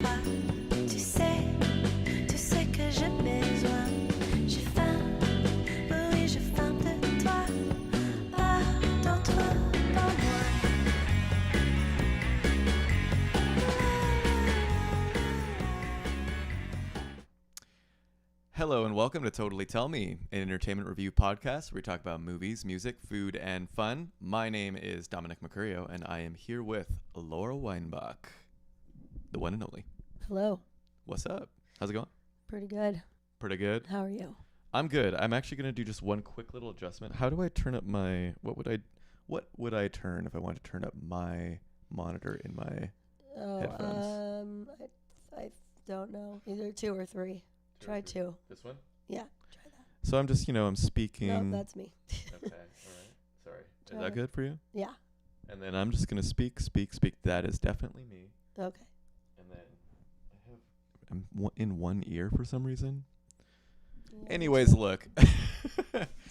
pas. Tu sais que j'ai besoin. J'ai faim, oui, j'ai faim de toi. Pas d'autre, pas moi. Hello and welcome to Totally Tell Me, an entertainment review podcast where we talk about movies, music, food, and fun. My name is Dominic and I am here with Laura Weinbach, the one and only. Hello. What's up? How's it going? Pretty good. Pretty good? How are you? I'm good. I'm actually going to do just one quick little adjustment. How do I turn up my... What would I turn if I wanted to turn up my monitor in my headphones? I don't know. Either 2 or 3. Try 2. This one? Yeah, try that. So I'm just, I'm speaking... No, that's me. Okay, all right. Sorry. Try Is that good for you? Yeah. And then I'm just going to speak. That is definitely me. Okay. And then I'm in one ear for some reason. Yeah, Anyways, look.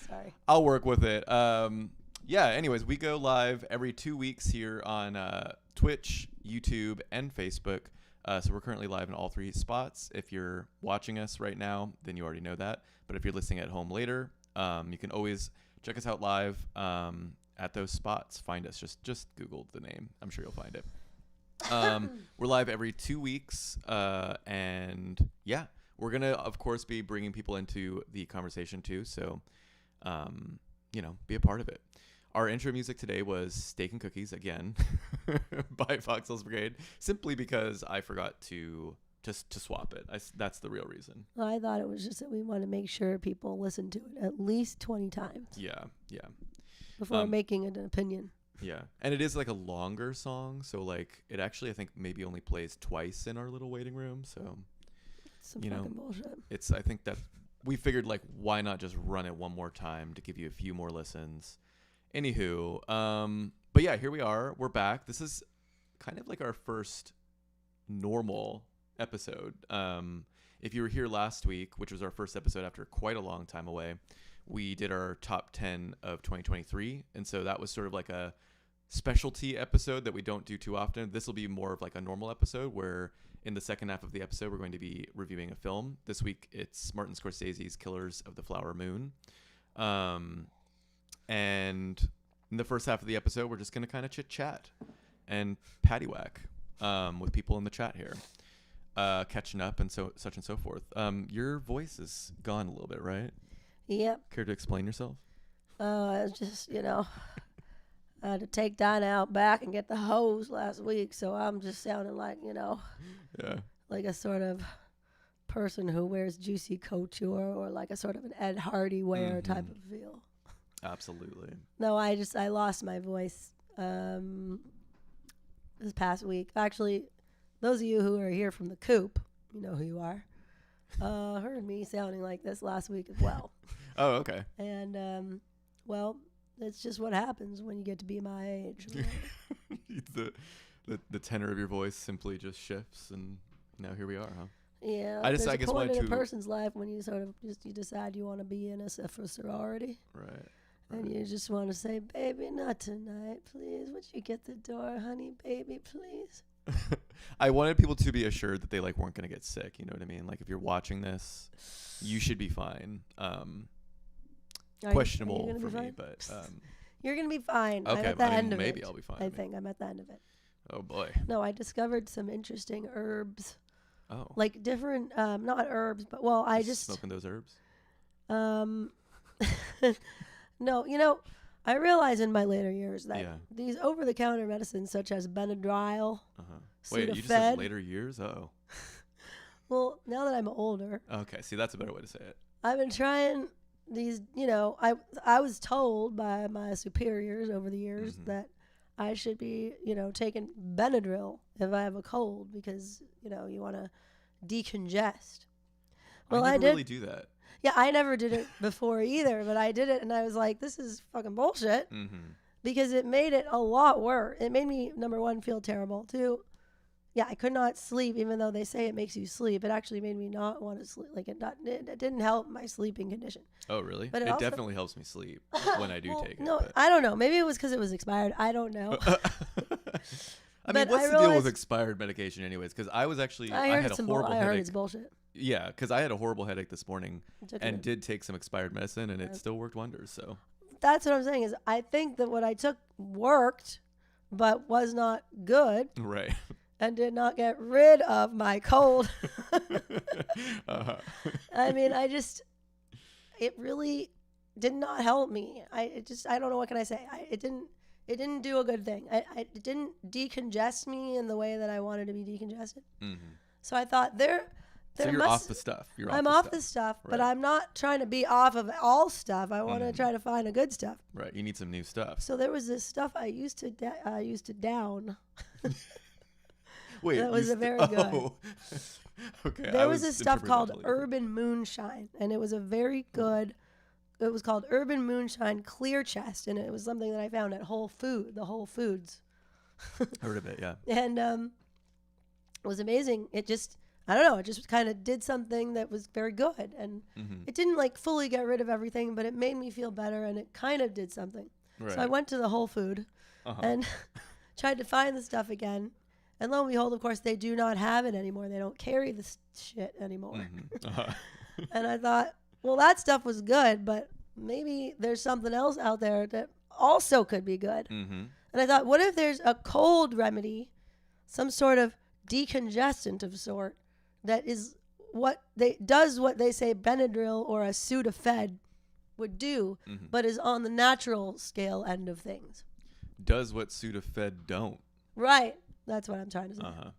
Sorry. I'll work with it. Anyways, we go live every 2 weeks here on Twitch, YouTube, and Facebook. So we're currently live in all 3 spots. If you're watching us right now, then you already know that. But if you're listening at home later, you can always check us out live at those spots. Find us. Just Google the name. I'm sure you'll find it. We're live every 2 weeks. And yeah, we're going to, of course, be bringing people into the conversation too. So, be a part of it. Our intro music today was Steak and Cookies again by Foxholes Brigade, simply because I forgot to swap it. That's the real reason. Well, I thought it was just that we want to make sure people listen to it at least 20 times. Yeah. Before making an opinion. Yeah. And it is like a longer song, so like it actually I think maybe only plays twice in our little waiting room, so Some fucking bullshit. I think that we figured like why not just run it one more time to give you a few more listens. Anywho, but yeah, here we are. We're back. This is kind of like our first normal episode. If you were here last week, which was our first episode after quite a long time away, we did our top 10 of 2023. And so that was sort of like a specialty episode that we don't do too often. This will be more of like a normal episode where in the second half of the episode, we're going to be reviewing a film. This week, it's Martin Scorcese's Killers of the Flower Moon. And in the first half of the episode, we're just going to kind of chit-chat and paddywhack with people in the chat here, catching up and such and so forth. Your voice is gone a little bit, right? Yep. Care to explain yourself? I was just, I had to take Dinah out back and get the hose last week, so I'm just sounding like, yeah, like a sort of person who wears juicy couture or like a sort of an Ed Hardy wear type of feel. Absolutely. No, I lost my voice this past week. Actually, those of you who are here from the coop, you know who you are, heard me sounding like this last week as well. Oh, okay. And, well, it's just what happens when you get to be my age. the tenor of your voice simply just shifts, and now here we are, huh? Yeah. I guess wanted point in to... a person's life when you sort of you decide you want to be in a sorority. Right. And you just want to say, baby, not tonight, please. Would you get the door, honey, baby, please? I wanted people to be assured that they weren't going to get sick. You know what I mean? Like if you're watching this, you should be fine. Questionable for me, but you're going to be fine. Okay, I'm at the end of it. Maybe I'll be fine. I think I'm at the end of it. Oh boy. No, I discovered some interesting herbs. Oh. Like different, not herbs, but I just smoking those herbs. No, I realize in my later years that Yeah. these over-the-counter medicines such as Benadryl, Wait, you just said later years? Oh. Well, now that I'm older. Okay, see, that's a better way to say it. I've been trying these, I was told by my superiors over the years that I should be, taking Benadryl if I have a cold because, you want to decongest. Well, I did really do that. Yeah, I never did it before either, but I did it, and I was like, this is fucking bullshit, because it made it a lot worse. It made me, number one, feel terrible. 2, yeah, I could not sleep, even though they say it makes you sleep. It actually made me not want to sleep. Like, it didn't help my sleeping condition. Oh, really? But it also definitely helps me sleep when I do take it. No, but. I don't know. Maybe it was because it was expired. I don't know. I mean, But what's I the deal with realized- expired medication, anyways? Because I was actually I I heard had it's a horrible I heard headache. it's bullshit. Yeah, because I had a horrible headache this morning Took and it. did take some expired medicine, and it Yeah. still worked wonders. So That's what I'm saying is I think that what I took worked, but was not good right. and did not get rid of my cold. uh-huh. I mean, it really did not help me. I don't know what can I say. It didn't do a good thing. It didn't decongest me in the way that I wanted to be decongested. Mm-hmm. So I thought So you're off the stuff. I'm off the stuff, but Right. I'm not trying to be off of all stuff. I want to Mhm. try to find a good stuff. Right. You need some new stuff. So there was this stuff I used to down. Wait, that was you a very oh. Okay. There was this stuff called Urban Moonshine, and it was a very good. It was called Urban Moonshine Clear Chest, and it was something that I found at the Whole Foods. Heard of it, yeah. And it was amazing. It just, I don't know, it just kind of did something that was very good. And Mm-hmm. it didn't like fully get rid of everything, but it made me feel better, and it kind of did something. Right. So I went to the Whole Food and tried to find the stuff again. And lo and behold, of course, they do not have it anymore. They don't carry this shit anymore. Mm-hmm. Uh-huh. And I thought, well, that stuff was good, but maybe there's something else out there that also could be good. Mm-hmm. And I thought, what if there's a cold remedy, some sort of decongestant of sort, that is what they say Benadryl or a Sudafed would do, Mm-hmm. but is on the natural scale end of things. Does what Sudafed don't. Right. That's what I'm trying to say. Uh-huh.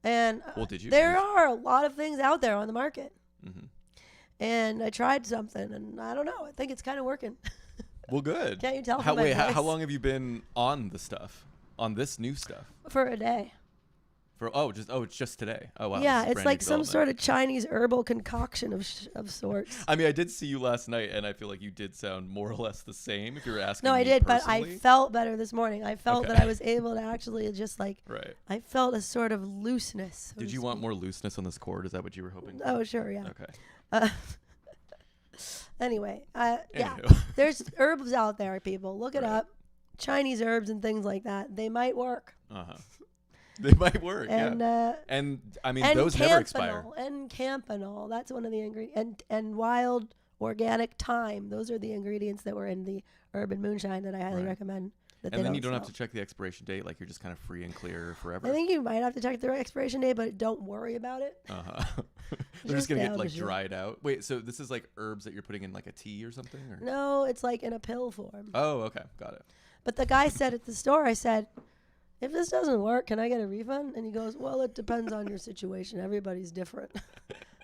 And Well, did you? there are a lot of things out there on the market. Mm-hmm. And I tried something, and I don't know. I think it's kind of working. Well, good. Can't you tell How, from my wait, how voice? long have you been on the stuff? On this new stuff? For a day. It's just today. Oh, wow. Yeah, this is it's brand like new some development. sort of Chinese herbal concoction of sorts. I mean, I did see you last night, and I feel like you did sound more or less the same if you were asking No, I me did, personally. but I felt better this morning. I felt Okay. that I was able to actually just like, Right. I felt a sort of looseness. so Did to you want speak. more looseness on this cord? Is that what you were hoping for? Oh, sure, yeah. Okay. Anyway, yeah, Anywho. there's herbs out there, people. Look it Right. up. Chinese herbs and things like that. They might work. Uh-huh. They might work, And yeah. And, I mean, and those never expire. And campanol. That's one of the ingredients. And wild organic thyme. Those are the ingredients that were in the Urban Moonshine that I highly Right. recommend. That And they then you don't have sell. to check the expiration date. Like, you're just kind of free and clear forever. I think you might have to check the expiration date, but don't worry about it. Uh-huh. They're Just just going to down get, the like, shit. dried out. Wait, so this is, like, herbs that you're putting in, like, a tea or something? Or? No, it's like in a pill form. Oh, okay. Got it. But the guy said at the store, I said, if this doesn't work, can I get a refund? And he goes, well, it depends on your situation. Everybody's different.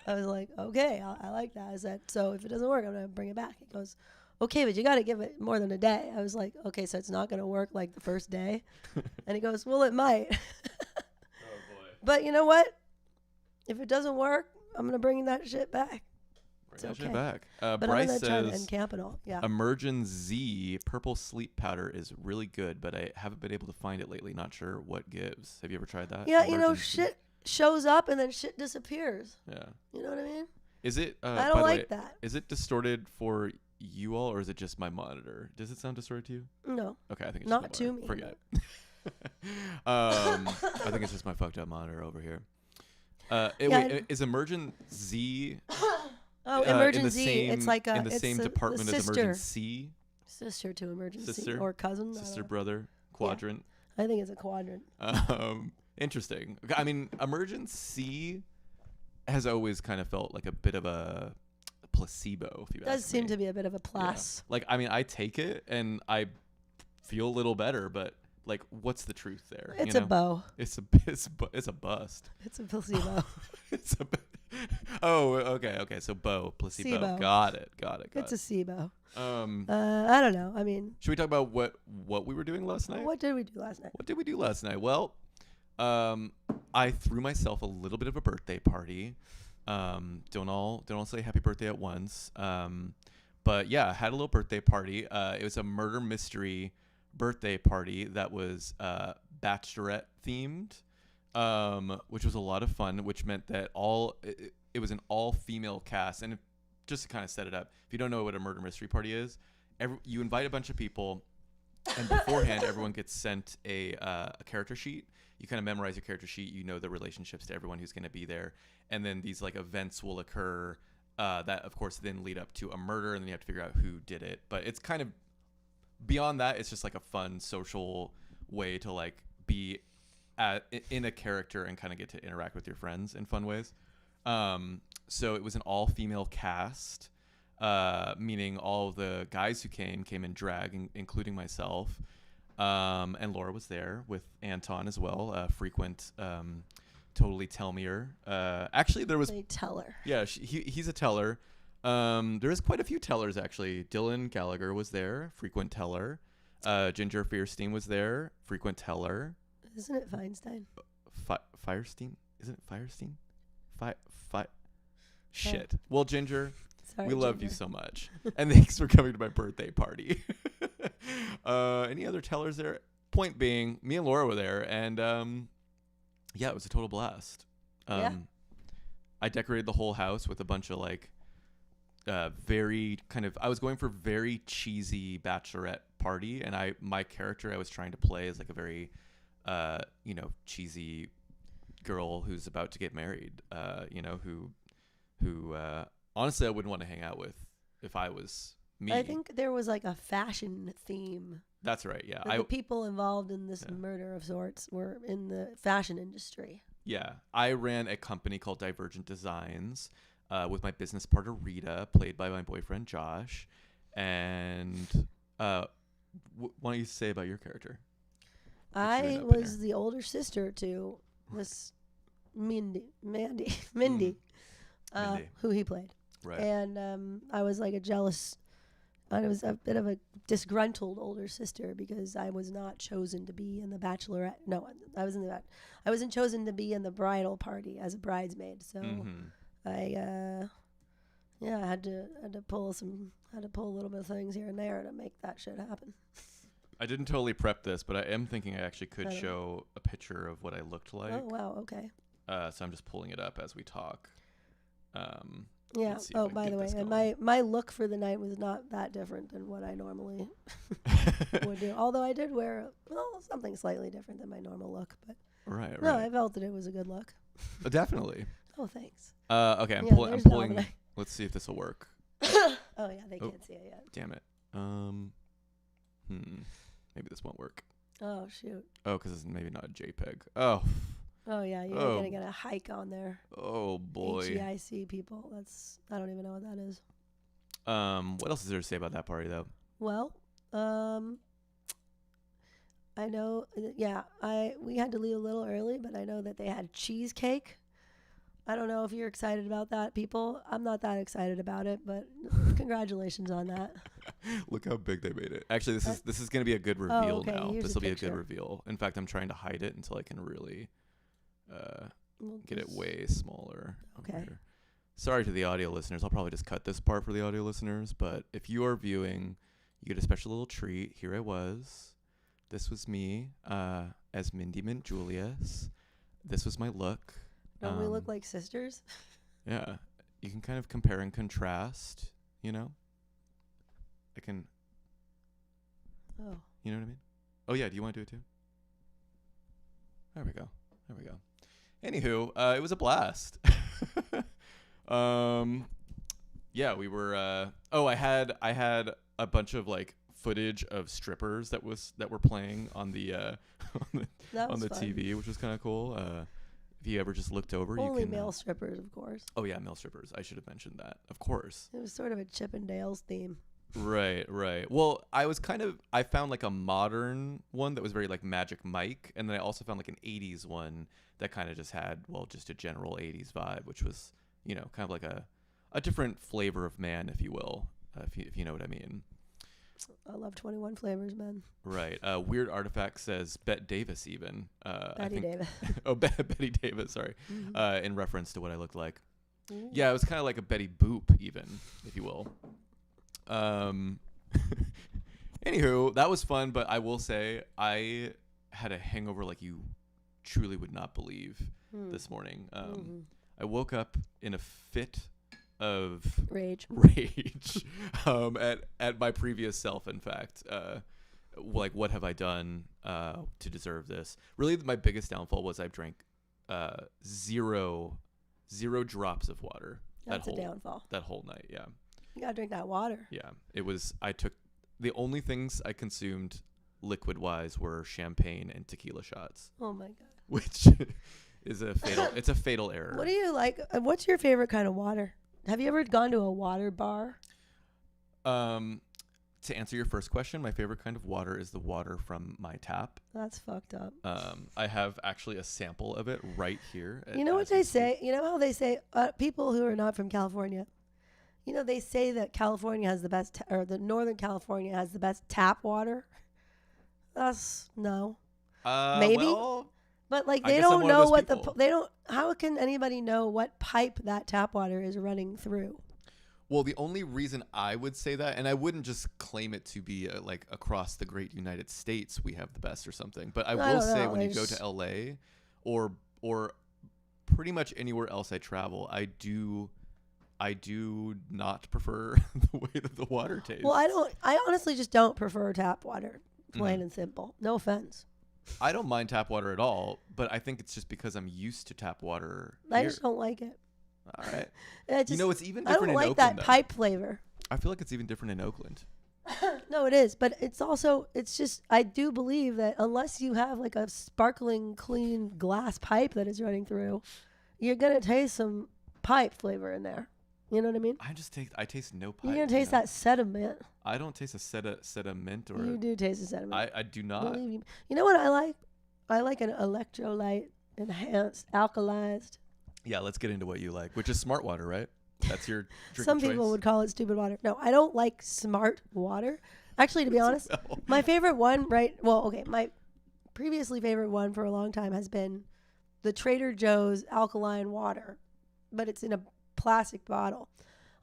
I was like, okay, I like that. I said, so if it doesn't work, I'm going to bring it back. He goes, okay, but you got to give it more than a day. I was like, okay, so it's not going to work like the first day. And he goes, well, it might. Oh, boy. But you know what? If it doesn't work, I'm going to bring that shit back. Bring that shit okay. back. But Bryce I'm going to try says, and campanol. Yeah. Emergen Z purple sleep powder is really good, but I haven't been able to find it lately. Not sure what gives. Have you ever tried that? Yeah, you know, Emergen Z? shit shows up and then shit disappears. Yeah. You know what I mean? Is it? I by don't the like way, that. Is it distorted for you all, or is it just my monitor? Does it sound distorted to you? No. Okay, I think it's Not just my to monitor. me. Forget it. I think it's just my fucked up monitor over here. Wait, is Emergen Z? Oh, in the emergency. same, It's like a in the it's same the department as sister. Emergency, Sister to emergency Sister? or cousin. I don't sister, know. brother, quadrant. I think it's a quadrant. Interesting. I mean, Emergency has always kind of felt like a bit of a placebo. If you Does ask seem me. to be a bit of a Yeah. plus. Like, I mean, I take it and I feel a little better, but like, what's the truth there? It's you a know? bow. It's a bust. It's a placebo. It's a. Oh, okay. So placebo. SIBO. Got it. It's a SIBO. Um, I don't know. I mean, should we talk about what we were doing last night? what did we do last night? What did we do last night? Well, I threw myself a little bit of a birthday party. Don't all say happy birthday at once. But yeah, I had a little birthday party. It was a murder mystery birthday party that was Bachelorette themed, which was a lot of fun. Which meant that it was an all female cast. And just to kind of set it up, if you don't know what a murder mystery party is, you invite a bunch of people And beforehand, everyone gets sent a character sheet. You kind of memorize your character sheet. You know the relationships to everyone who's going to be there. And then these like events will occur that, of course, then lead up to a murder. And then you have to figure out who did it. But it's kind of beyond that. It's just like a fun social way to like be in a character and kind of get to interact with your friends in fun ways. So it was an all-female cast, meaning all of the guys who came in drag, including myself. And Laura was there with Anton as well, frequent totally tell-meer. Actually, there was... A teller. Yeah, he's a teller. There is quite a few tellers, actually. Dylan Gallagher was there, frequent teller. Ginger Fierstein was there, frequent teller. Isn't it Feinstein? Firestein? Isn't it Firestein? Shit. Well, Ginger, Sorry, we love Ginger. you so much. And thanks for coming to my birthday party. Any other tellers there? Point being, me and Laura were there, and yeah, it was a total blast. Yeah. I decorated the whole house with a bunch of like very kind of, I was going for very cheesy bachelorette party, and my character I was trying to play is like a very cheesy girl who's about to get married, who honestly I wouldn't want to hang out with if I was me. I think there was like a fashion theme. That's right. Yeah. The people involved in this murder of sorts were in the fashion industry. Yeah. I ran a company called Divergent Designs with my business partner Rita, played by my boyfriend Josh. And what don't you say about your character? I was the older sister to this Mindy, who he played. Right. And I was like I was a bit of a disgruntled older sister because I was not chosen to be in the Bachelorette. No, I wasn't chosen to be in the bridal party as a bridesmaid. So I had to pull a little bit of things here and there to make that shit happen. I didn't totally prep this, but I am thinking I actually could show a picture of what I looked like. Oh, wow. Okay. So I'm just pulling it up as we talk. Yeah. Oh, by the way, and my look for the night was not that different than what I normally would do. Although I did wear something slightly different than my normal look, but right. No, I felt that it was a good look. Definitely. Oh, thanks. Okay, I'm pulling. Dominic. Let's see if this will work. Oh yeah, they can't see it yet. Damn it. Maybe this won't work. Oh shoot. Oh, because it's maybe not a JPEG. Oh. Oh yeah, you're gonna get a hike on there. Oh boy. HEIC people. I don't even know what that is. What else is there to say about that party though? Well, I know. Yeah, we had to leave a little early, but I know that they had cheesecake. I don't know if you're excited about that, people. I'm not that excited about it, but congratulations on that. Look how big they made it. Actually, this is going to be a good reveal now. This will be a good reveal. In fact, I'm trying to hide it until I can really get it way smaller. Okay. Sorry to the audio listeners. I'll probably just cut this part for the audio listeners, but if you are viewing, you get a special little treat. Here I was. This was me as Mindy Mint Julius. This was my look. Don't we look like sisters? Yeah. You can kind of compare and contrast, you know? I can... Oh. You know what I mean? Oh, yeah. Do you want to do it too? There we go. Anywho, it was a blast. Yeah, we were... I had a bunch of, like, footage of strippers that were playing on the TV, which was kind of cool. If you ever just looked over, only you can... male strippers, of course. Oh, yeah, male strippers. I should have mentioned that. Of course. It was sort of a Chippendales theme. Right. Well, I found like a modern one that was very like Magic Mike, and then I also found like an 80s one that kind of just had, just a general 80s vibe, which was, kind of like a different flavor of man, if you will, if you know what I mean. I love 21 Flavors, man. Right. Weird Artifact says Bette Davis even. Betty Davis. Betty Davis, sorry. Mm-hmm. In reference to what I looked like. Ooh. Yeah, it was kind of like a Betty Boop even, if you will. Anywho, that was fun, but I will say I had a hangover like you truly would not believe this morning. I woke up in a fit of rage at my previous self, in fact. like what have I done to deserve this? Really, my biggest downfall was I drank zero drops of water. That's a downfall. That whole night, yeah. You gotta drink that water. Yeah, it was. I took the only things I consumed liquid-wise were champagne and tequila shots. Oh my god. Which is a fatal. It's a fatal error. What do you like? What's your favorite kind of water? Have you ever gone to a water bar? To answer your first question, my favorite kind of water is the water from my tap. That's fucked up. I have actually a sample of it right here. You know what they say? You know how they say people who are not from California, you know, they say that California has the best, or the Northern California has the best tap water. That's no. Maybe. Well, but like I they guess I'm don't one of know those what people. they don't. How can anybody know what pipe that tap water is running through? Well, the only reason I would say that, and I wouldn't just claim it to be like across the great United States we have the best or something, but I will say when you go to LA or pretty much anywhere else I travel, I do not prefer the way that the water tastes. Well, I honestly just don't prefer tap water, plain and simple. No offense. I don't mind tap water at all, but I think it's just because I'm used to tap water. I just don't like it. All right. It's even different I don't in like Oakland, that though. pipe flavor. I feel like it's even different in Oakland. No, it is, but it's just I do believe that unless you have like a sparkling clean glass pipe that is running through, you're gonna taste some pipe flavor in there. You know what I mean? I taste no pipe. You're gonna taste that sediment. I don't taste a sediment or. You do taste the sediment. I do not. Believe me. You know what I like? I like an electrolyte enhanced, alkalized. Yeah, let's get into what you like, which is smart water, right? That's your drink Some of choice? people would call it stupid water. No, I don't like smart water. Actually, to be honest, my favorite one, my previously favorite one for a long time has been the Trader Joe's alkaline water, but it's in a plastic bottle.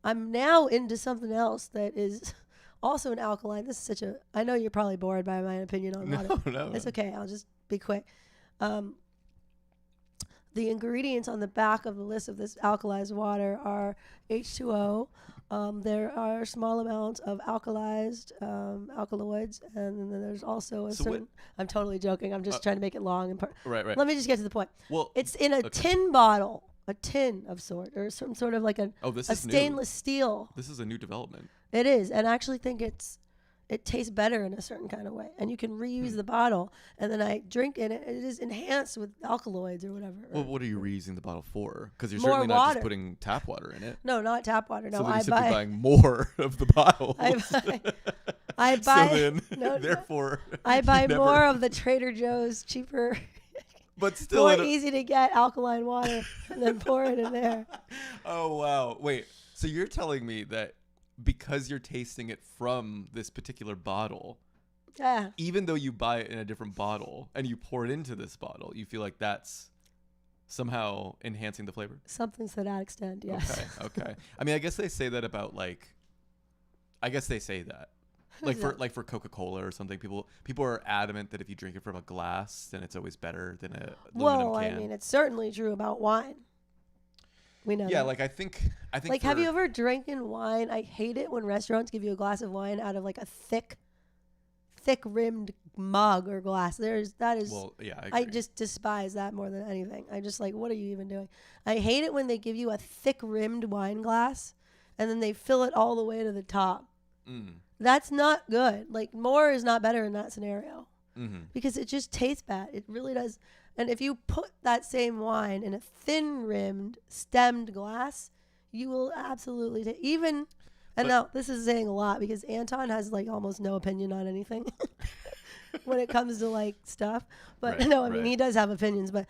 I'm now into something else that is also an alkaline. This is such a, I know you're probably bored by my opinion on water. No. It's okay. I'll just be quick. The ingredients on the back of the list of this alkalized water are H2O. There are small amounts of alkalized alkaloids, and then there's also a certain. I'm totally joking. I'm just trying to make it long and right. Let me just get to the point. Well, it's in a tin bottle, a tin of sort, or some sort of like a stainless steel. This is a new development. It is, and I actually think it tastes better in a certain kind of way, and you can reuse the bottle, and then I drink it. It is enhanced with alkaloids or whatever. Well, what are you reusing the bottle for? Because you're More certainly not water. just putting tap water in it. No, not tap water. No, So then I you're simply buy. buying more of the bottles. I buy. So then, no, therefore, I buy never- more of the Trader Joe's cheaper, but still, more easy to get alkaline water, and then pour it in there. Oh wow! Wait, so you're telling me that because you're tasting it from this particular bottle, Yeah. even though you buy it in a different bottle and you pour it into this bottle, you feel like that's somehow enhancing the flavor? Something to that extent, yes. Okay. I mean, I guess they say that about for Coca-Cola or something. People are adamant that if you drink it from a glass, then it's always better than a aluminum can. I mean, it's certainly true about wine. We know. Yeah, that. like I think. Like, have you ever drinking wine? I hate it when restaurants give you a glass of wine out of like a thick rimmed mug or glass. Well, yeah, I just despise that more than anything. I just like, what are you even doing? I hate it when they give you a thick rimmed wine glass and then they fill it all the way to the top. That's not good. Like, more is not better in that scenario because it just tastes bad. It really does. And if you put that same wine in a thin rimmed stemmed glass, you will absolutely now this is saying a lot because Anton has like almost no opinion on anything when it comes to like stuff. But he does have opinions, but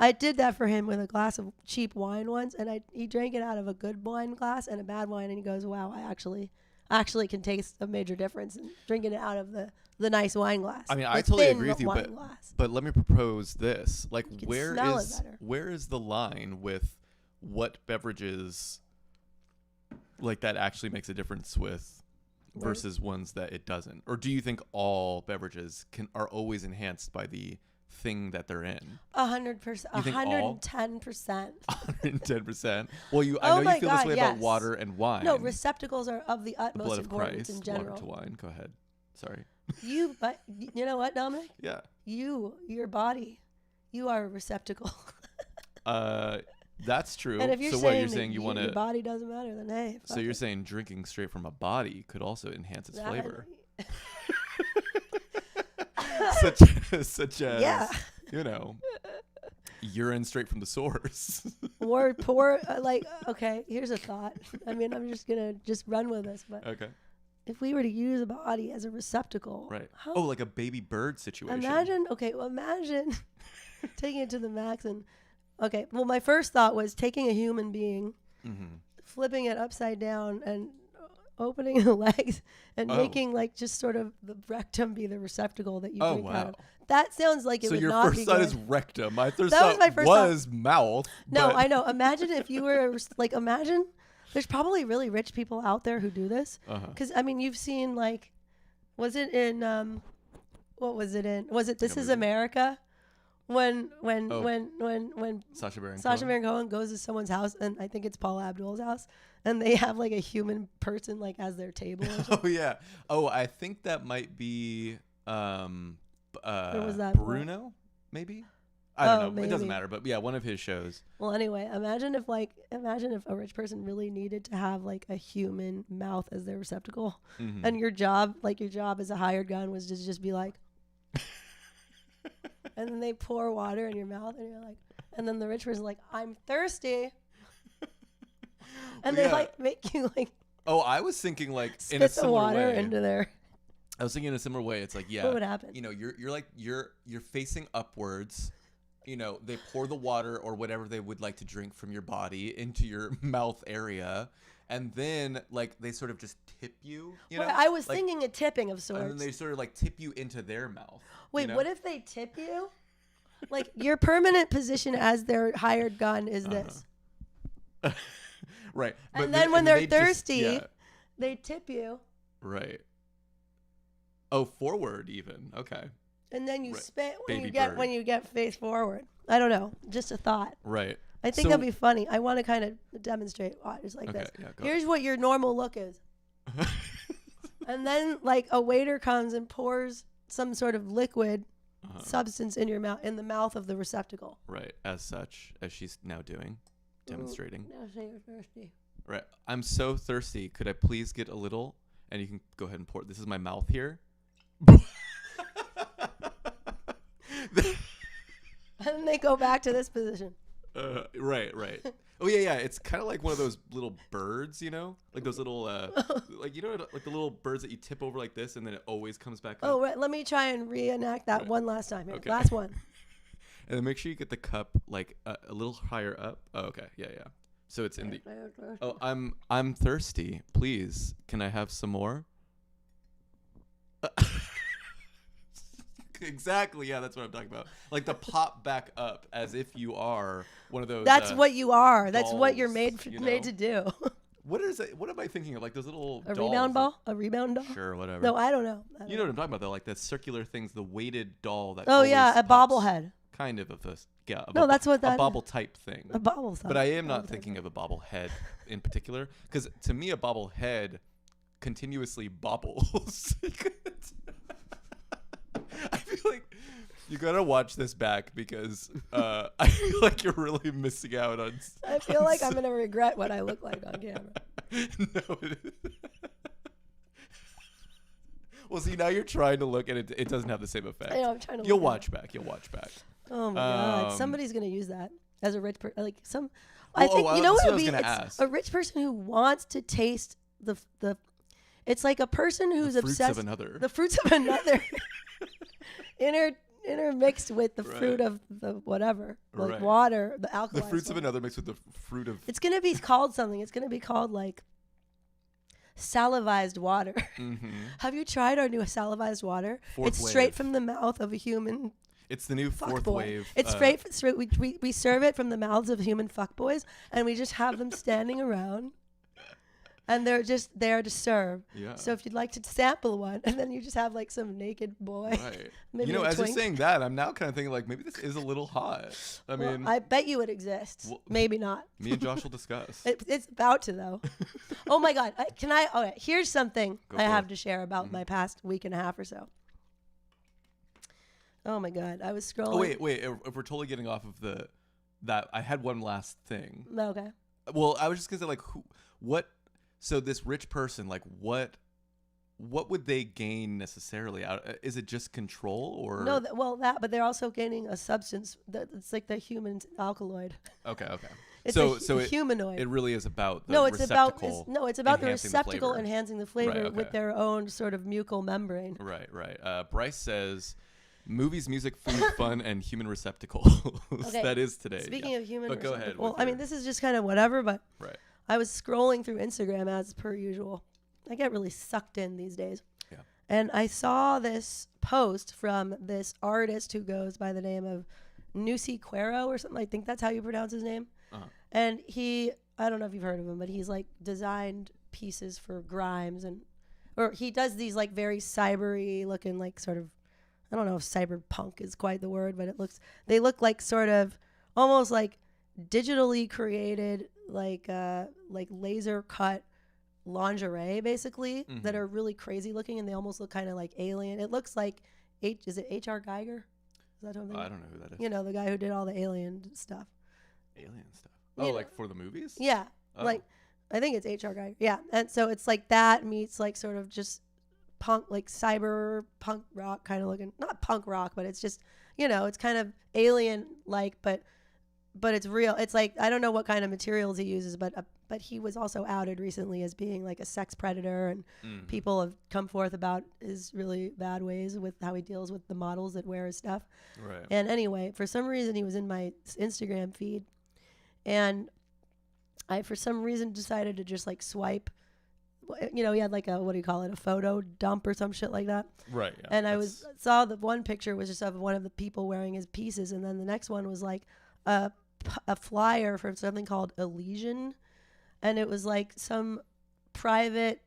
I did that for him with a glass of cheap wine once, and he drank it out of a good wine glass and a bad wine, and he goes, wow, I actually can taste a major difference in drinking it out of the nice wine glass. I mean, I totally agree with you, but let me propose this. Like, where is the line with what beverages like that actually makes a difference with versus ones that it doesn't? Or do you think all beverages are always enhanced by the thing that they're in? 100%, 110%. 110%. Well, I know you feel this way about water and wine. No, receptacles are of the the utmost blood of importance Christ, in general. Water to wine. Go ahead. Sorry. But you know what, Dominic? Yeah. Your body, you are a receptacle. That's true. And if you're so saying what you're saying, you want your to? body doesn't matter, then hey. So you're saying drinking straight from a body could also enhance its flavor, such as you know, urine straight from the source. Or pour okay. Here's a thought. I mean, I'm just gonna run with this, but Okay. if we were to use a body as a receptacle, Right. Oh, like a baby bird situation. Imagine taking it to the max and. Okay, well, my first thought was taking a human being, flipping it upside down and opening the legs and making just sort of the rectum be the receptacle that you drink out of. That sounds like it would not be good. So your first thought is rectum. My first thought was mouth. No, I know. Imagine if you were imagine there's probably really rich people out there who do this. Because, I mean, you've seen was it in, what was it in? Was it This Is America? When Sacha Baron Cohen goes to someone's house, and I think it's Paula Abdul's house, and they have a human person as their table. Or something. Oh yeah. Oh, I think that might be or was that Bruno? Maybe. I don't know. Maybe. It doesn't matter. But yeah, one of his shows. Well, anyway, imagine if a rich person really needed to have a human mouth as their receptacle, and your job as a hired gun was to just be like. And then they pour water in your mouth, and you're and then the rich person's I'm thirsty. And they make you Oh, I was thinking in a spit the similar water way. into their. I was thinking in a similar way. It's yeah. What would happen? You know, you're facing upwards. You know, they pour the water or whatever they would like to drink from your body into your mouth area. And then, they sort of just tip you, you know? I was thinking a tipping of sorts. And then they sort of, tip you into their mouth. Wait, what if they tip you? Your permanent position as their hired gun is this. Right. And then when they're thirsty, they tip you. Right. Oh, forward even. Okay. And then you spit when Baby you get face forward. I don't know. Just a thought. Right. I think that'd be funny. I want to kind of demonstrate just this. Yeah, here's what your normal look is. And then a waiter comes and pours some sort of liquid substance in your mouth, in the mouth of the receptacle. Right. As such, as she's now doing, demonstrating. Now say you're thirsty. Right. I'm so thirsty. Could I please get a little? And you can go ahead and pour. This is my mouth here. And then they go back to this position. Right. Oh yeah. It's kind of like one of those little birds, you know, those little, the little birds that you tip over like this, and then it always comes back up. Oh, right. Let me try and reenact that one last time. Here. Okay. Last one. And then make sure you get the cup a little higher up. Oh, okay. Yeah. So it's in the. Oh, I'm thirsty. Please, can I have some more? Exactly. Yeah, that's what I'm talking about. The pop back up as if you are one of those. That's what you are. That's dolls, what you're made to do. What is it? What am I thinking of? Those little a dolls rebound ball? A rebound doll? Sure, whatever. No, I don't know. You know what I'm talking about though, the circular things, the weighted doll that. Oh yeah, a pops. bobblehead. Kind of this. Yeah. That's what that. A bobble type thing. A bobble. But I am not thinking of a bobblehead in particular, because to me a bobblehead continuously bobbles. I feel like you gotta watch this back because I feel like you're really missing out on. I feel like I'm gonna regret what I look like on camera. No. Well, see, now you're trying to look, and it doesn't have the same effect. I know, I'm trying to. You'll watch back. Oh my god! Somebody's gonna use that as a rich person. I think you know what it would be. It's a rich person who wants to taste the. It's like a person who's obsessed. The fruits of another. Intermixed with the fruit of the whatever, water, the alkaline. The fruits of another mixed with the fruit of. It's gonna be called something. It's gonna be called salivized water. Mm-hmm. Have you tried our new salivized water? It's straight from the mouth of a human. It's the new fourth wave. It's straight. We serve it from the mouths of human fuckboys, and we just have them standing around. And they're just there to serve. Yeah. So if you'd like to sample one, and then you just have like some naked boy. Right. Maybe You know, a as twink. you're saying that, I'm now kind of thinking like maybe this is a little hot. I Well, mean, I bet you it exists. Well, Maybe not. me and Josh will discuss. It's about to though. Oh my God! Okay, here's something Go I for have it. to share about my past week and a half or so. Oh my God! I was scrolling. Oh wait. If we're totally getting off of that, I had one last thing. Okay. Well, I was just gonna say like what. So this rich person, like what would they gain necessarily out? Is it just control or No, but they're also gaining a substance it's like the human alkaloid. Okay. It's so humanoid. It really is about the It's about the enhancing the receptacle flavor. enhancing the flavor Right, with okay. their own sort of mucal membrane. Right. Bryce says, movies, music, food, fun, and human receptacles. Okay. That is today. Speaking of human But go ahead receptacle, with I mean, your- this is just kind of whatever, but Right. I was scrolling through Instagram as per usual. I get really sucked in these days. Yeah. And I saw this post from this artist who goes by the name of Nusi Quero or something. I think that's how you pronounce his name. Uh-huh. And I don't know if you've heard of him, but he's like designed pieces for Grimes or he does these like very cybery looking like sort of, I don't know if cyberpunk is quite the word, but they look like sort of almost like digitally created like laser cut lingerie basically that are really crazy looking and they almost look kind of like alien. It looks like is it H.R. Geiger? Is that something? I don't know who that is. You know, the guy who did all the alien stuff. Alien stuff. You Oh, know. like for the movies? Yeah. Oh. Like I think it's H.R. Geiger. Yeah. And so it's like that meets like sort of just punk, like cyber punk rock kind of looking, not punk rock, but it's just, you know, it's kind of alien like, but it's real. It's like, I don't know what kind of materials he uses, but he was also outed recently as being like a sex predator and people have come forth about his really bad ways with how he deals with the models that wear his stuff. Right. And anyway, for some reason he was in my Instagram feed and I, for some reason, decided to just like swipe. You know, he had like a photo dump or some shit like that. Right. Yeah. And I saw the one picture was just of one of the people wearing his pieces, and then the next one was like a flyer from something called Elysian, and it was like some private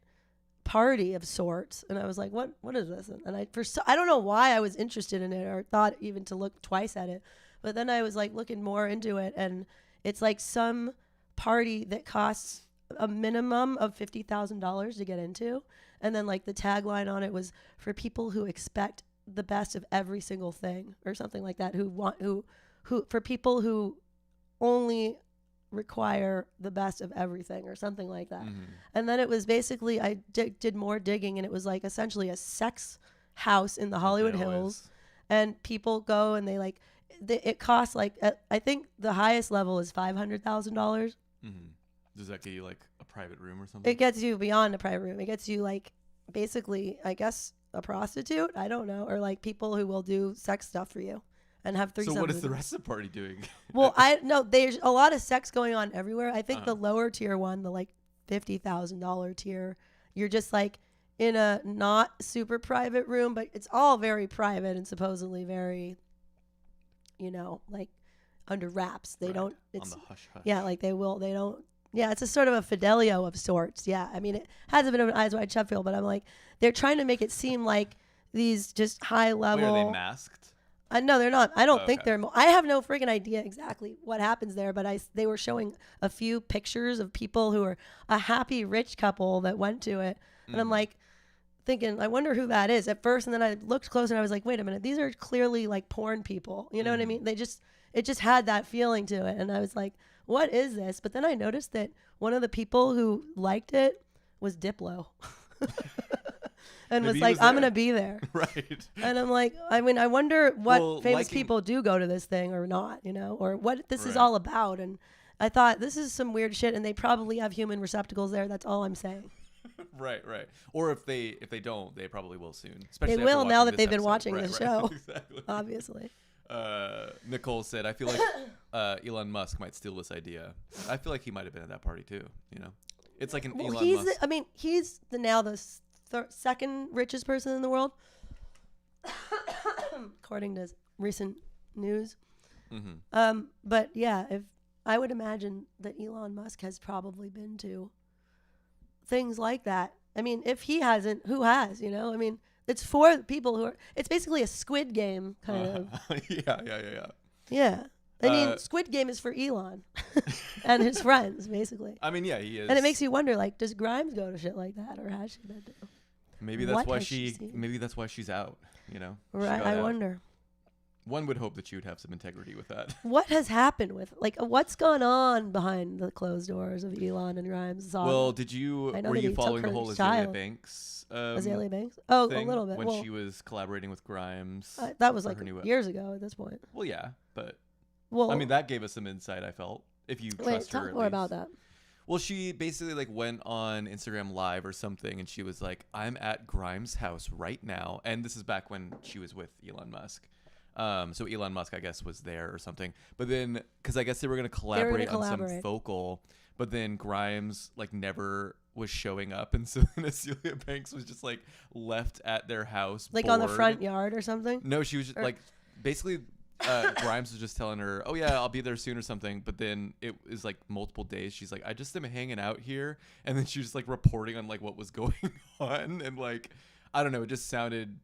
party of sorts. And I was like, what is this? And I don't know why I was interested in it or thought even to look twice at it, but then I was like looking more into it, and it's like some party that costs a minimum of $50,000 to get into, and then like the tagline on it was for people who expect the best of every single thing or something like that, who for people who only require the best of everything or something like that. And then it was basically I did more digging, and it was like essentially a sex house in the Hollywood Hills, and people go and it costs like I think the highest level is $500,000. Does that get you like a private room or something? It gets you beyond a private room. It gets you like basically, I guess, a prostitute. I don't know, or like people who will do sex stuff for you and have threesomes. So what is the rest of the party doing? Well, there's a lot of sex going on everywhere. I think the lower tier one, the like $50,000 tier, you're just like in a not super private room, but it's all very private and supposedly very, you know, like under wraps. They don't. It's on the hush hush. Yeah, like they don't. Yeah, it's a sort of a Fidelio of sorts. Yeah, I mean, it has a bit of an Eyes Wide Shut feel, but I'm like, they're trying to make it seem like these just high level. Wait, are they masked? No, they're not. I don't think okay. they're. I have no freaking idea exactly what happens there, but they were showing a few pictures of people who are a happy rich couple that went to it, and I'm like thinking, I wonder who that is at first, and then I looked closer and I was like, wait a minute, these are clearly like porn people. You know what I mean? It just had that feeling to it, and I was like, what is this? But then I noticed that one of the people who liked it was Diplo. And Maybe was he like, was I'm there. going to be there. Right. And I'm like, I mean, I wonder what famous liking- people do go to this thing or not, you know, or what this is Right. all about. And I thought, this is some weird shit, and they probably have human receptacles there. That's all I'm saying. Right. Or if they don't, they probably will soon. Especially They after will now watching that this they've been episode. watching Right, this right. show. Exactly. Obviously. Nicole said, I feel like Elon Musk might steal this idea. I feel like he might have been at that party too, you know? It's like an Well, Elon Musk. he's now the second richest person in the world, according to recent news. But yeah, if I would imagine that Elon Musk has probably been to things like that. I mean, if he hasn't, who has? You know, I mean, it's for people who are. It's basically a Squid Game kind of. Yeah. Yeah. I mean, Squid Game is for Elon and his friends, basically. I mean, yeah, he is. And it makes you wonder, like, does Grimes go to shit like that, or has she been to? Maybe that's why maybe that's why she's out. You know. Right. I wonder. One would hope that you would have some integrity with that. What has happened with, like, what's gone on behind the closed doors of Elon and Grimes? Well, were you following the whole Azalea Banks? Azalea Banks? Oh, a little bit. When she was collaborating with Grimes. That was like years ago at this point. Well, yeah, but I mean, that gave us some insight, I felt, if you trust her. Talk more about that. Well, she basically like went on Instagram Live or something, and she was like, "I'm at Grimes' house right now," and this is back when she was with Elon Musk. So Elon Musk, I guess, was there or something. But then, because I guess they were going to collaborate on some vocal, but then Grimes like never was showing up, and so then Azalea Banks was just like left at their house, like bored. On the front yard or something. No, she was just like basically. Grimes was just telling her, "Oh yeah, I'll be there soon" or something. But then it was like multiple days. She's like, "I just am hanging out here," and then she was like reporting on like what was going on, and like I don't know, it just sounded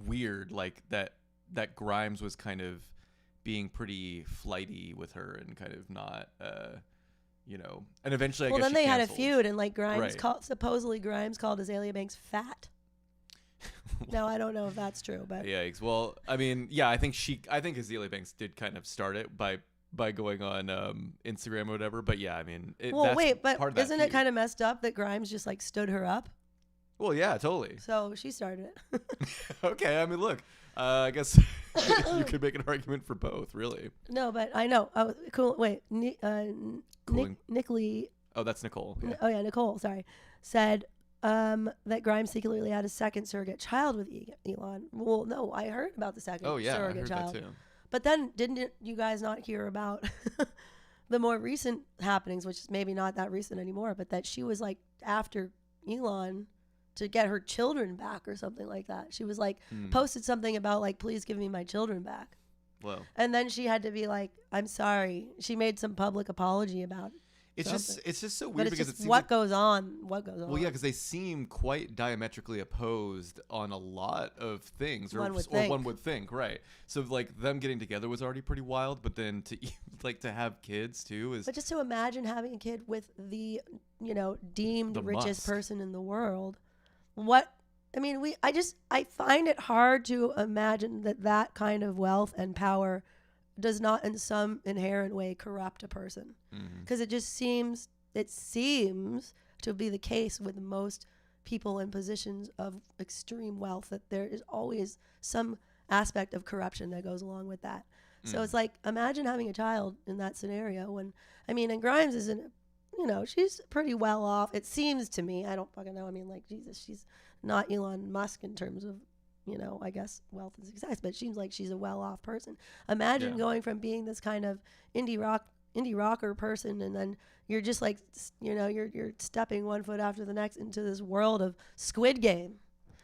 weird, like that Grimes was kind of being pretty flighty with her and kind of not, you know. And eventually, I guess then they canceled. had a feud, and like Grimes supposedly Grimes called Azalea Banks fat. No, I don't know if that's true, but yeah. Well, I mean, yeah, I think Azalea Banks did kind of start it by going on Instagram or whatever. But yeah, I mean, but isn't it kind of messed up that Grimes just like stood her up? Well, yeah, totally. So she started it. Okay, I mean, look, I guess you could make an argument for both, really. No, but I know. Oh, cool. Wait, Nick Lee. Oh, that's Nicole. Yeah. Nicole. Sorry, said. That Grimes secretly had a second surrogate child with Elon. Well, no, I heard about the second surrogate child. That too. But then didn't you guys not hear about the more recent happenings, which is maybe not that recent anymore, but that she was like after Elon to get her children back or something like that. She was like posted something about like, please give me my children back. Whoa. And then she had to be like, I'm sorry. She made some public apology about it. It's just so weird, but it's because just it what goes on. Well, yeah, because they seem quite diametrically opposed on a lot of things, one would think, right? So like them getting together was already pretty wild, but then to like to have kids too is. But just to imagine having a kid with the deemed richest person in the world, I find it hard to imagine that kind of wealth and power does not in some inherent way corrupt a person, because it seems to be the case with most people in positions of extreme wealth, that there is always some aspect of corruption that goes along with that. So it's like, imagine having a child in that scenario and Grimes isn't, she's pretty well off, it seems to me. I don't fucking know. I mean, like, Jesus, she's not Elon Musk in terms of I guess wealth and success, but it seems like she's a well-off person. Imagine going from being this kind of indie rocker person, and then you're just like, you're stepping one foot after the next into this world of Squid Game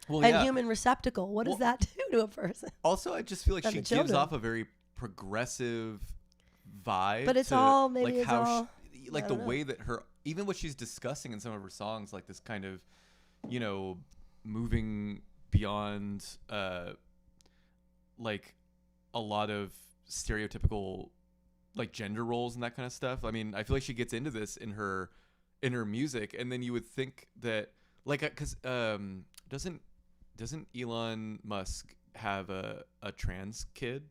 and Human Receptacle. What does that do to a person? Also, I just feel like she gives off a very progressive vibe. But it's all maybe it's all like the way that even what she's discussing in some of her songs, like this kind of, moving beyond like a lot of stereotypical like gender roles and that kind of stuff. I mean, I feel like she gets into this in her music, and then you would think that like because doesn't Elon Musk have a trans kid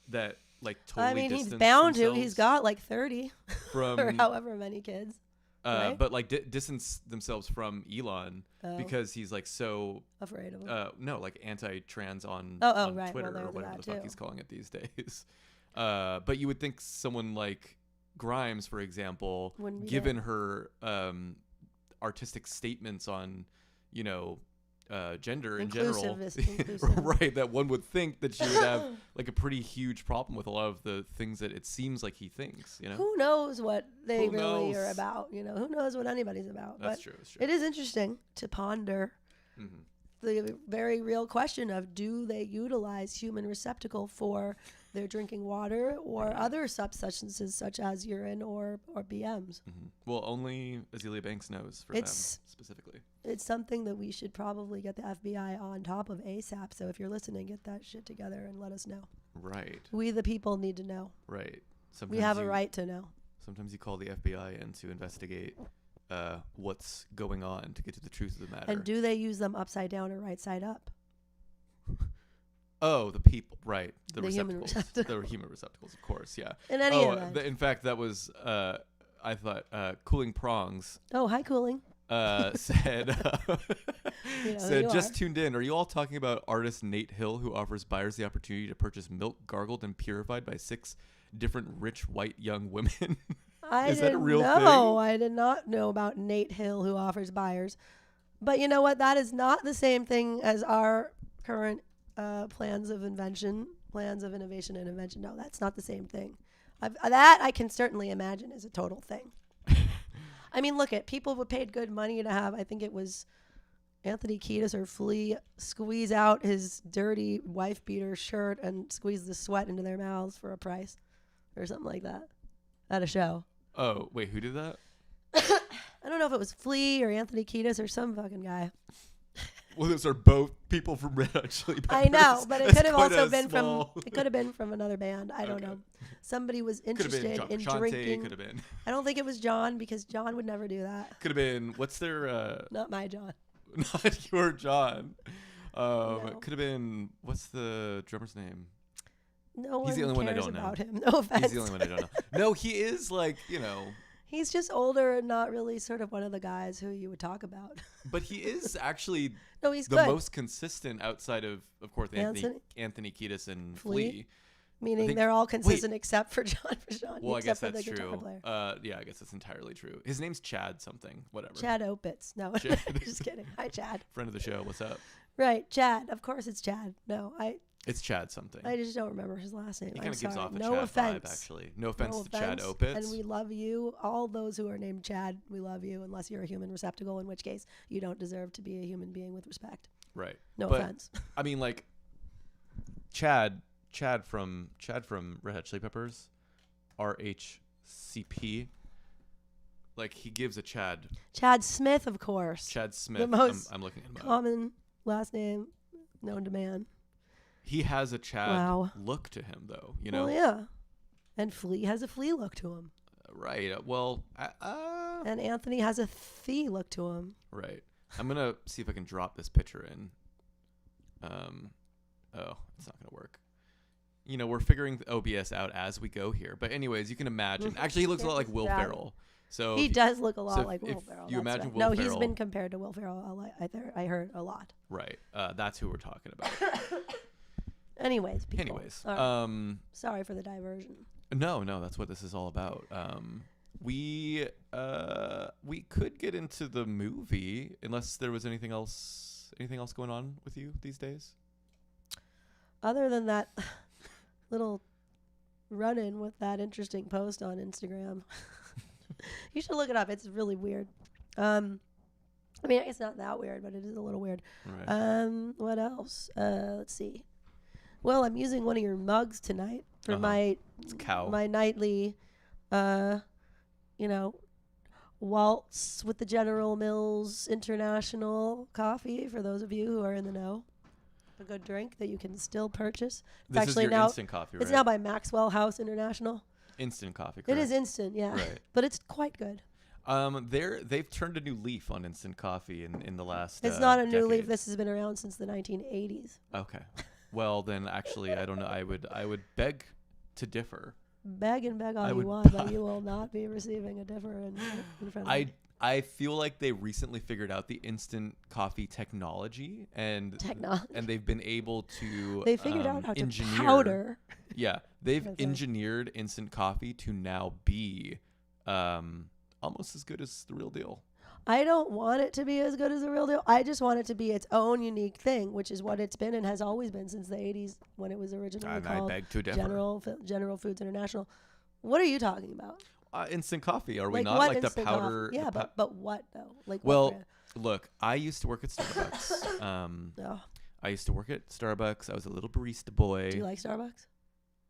that like totally he's bound to. He's got like 30 from or however many kids. Right? But like distance themselves from Elon because he's like so afraid of him. Like anti-trans on right. Twitter or whatever the fuck he's calling it these days. But you would think someone like Grimes, for example, given her artistic statements on gender in general, right, that one would think that she would have like a pretty huge problem with a lot of the things that it seems like he thinks. Who knows what they really are about? Who knows what anybody's about? That's true. It is interesting to ponder the very real question of, do they utilize Human Receptacle for they're drinking water or other substances such as urine or BMs. Well, only Azealia Banks knows for them specifically. It's something that we should probably get the FBI on top of ASAP. So if you're listening, get that shit together and let us know. Right. We the people need to know. Right. We have a right to know. Sometimes you call the FBI in to investigate what's going on to get to the truth of the matter. And do they use them upside down or right side up? Oh, the people, right. The receptacles. Human The human receptacles, of course, yeah. In any event. In fact, that was, I thought, Cooling Prongs. Oh, hi, Cooling. Said, just tuned in. Are you all talking about artist Nate Hill, who offers buyers the opportunity to purchase milk gargled and purified by 6 different rich white young women? Is that a real thing? No, I did not know about Nate Hill, who offers buyers. But you know what? That is not the same thing as our current plans of innovation and invention. No, that's not the same thing. That I can certainly imagine is a total thing. I mean, look at people who paid good money to have, I think it was Anthony Kiedis or Flea, squeeze out his dirty wife beater shirt and squeeze the sweat into their mouths for a price or something like that at a show. Oh, wait, who did that? I don't know if it was Flea or Anthony Kiedis or some fucking guy. Well, those are both people from Red Hot Chili Peppers. I know, but it could have also been it could have been from another band. I don't know. Somebody was interested in drinking. Could have been. I don't think it was John, because John would never do that. Could have been. What's their? Not my John. Not your John. No. Could have been. What's the drummer's name? No one He's the only one I cares don't know. about him. No offense. He's the only one I don't know. No, he is like, He's just older and not really sort of one of the guys who you would talk about. But he is actually no, he's the good. most consistent outside of course, Anthony Kiedis and Flea. Meaning they're all consistent except for John Frusciante. Well, I guess that's true. Yeah, I guess that's entirely true. His name's Chad something, whatever. Chad Opitz. No, just kidding. Hi, Chad. Friend of the show. What's up? Right, Chad. Of course it's Chad. No, It's Chad something. I just don't remember his last name. He kind of gives off a no Chad offense. vibe, actually. No offense to Chad Opitz. And we love you. All those who are named Chad, we love you, unless you're a human receptacle, in which case you don't deserve to be a human being with respect. Right. No offense. I mean, like, Chad from Red Hot Chili Peppers, RHCP. Like, he gives a Chad. Chad Smith, of course. Chad Smith. The most I'm looking at him common last name known to man. He has a Chad look to him, though. Well, yeah. And Flea has a Flea look to him. Right. Well, and Anthony has a Thee look to him. Right. I'm gonna see if I can drop this picture in. Oh, it's not gonna work. We're figuring the OBS out as we go here. But anyways, you can imagine. Actually, he looks a lot like Will Ferrell. So he does look a lot like Will Ferrell. You imagine Will Ferrell. No, he's been compared to Will Ferrell. I heard a lot. Right. That's who we're talking about. Anyways, people. Anyways, sorry for the diversion. No, that's what this is all about. We could get into the movie unless there was anything else going on with you these days. Other than that little run-in with that interesting post on Instagram. You should look it up. It's really weird. I mean, it's not that weird, but it is a little weird. Right. What else? Let's see. Well, I'm using one of your mugs tonight for my nightly, waltz with the General Mills International coffee. For those of you who are in the know, a good drink that you can still purchase. This is your instant coffee, right? It's now by Maxwell House International. Instant coffee, correct? It is instant, yeah. Right. But it's quite good. They've turned a new leaf on instant coffee in the last It's not a decade. new leaf. This has been around since the 1980s. Okay. Well, then actually, I don't know. I would beg to differ. Beg all you want, but you will not be receiving a differ in front of me. I feel like they recently figured out the instant coffee technology, and they've been able to they figured out how to powder. Yeah, they've engineered instant coffee to now be almost as good as the real deal. I don't want it to be as good as the real deal. I just want it to be its own unique thing, which is what it's been and has always been since the 80s when it was originally called General Foods International. What are you talking about? Instant coffee. Are we not like the powder? Coffee? Yeah, but what though? Like, look, I used to work at Starbucks. I used to work at Starbucks. I was a little barista boy. Do you like Starbucks?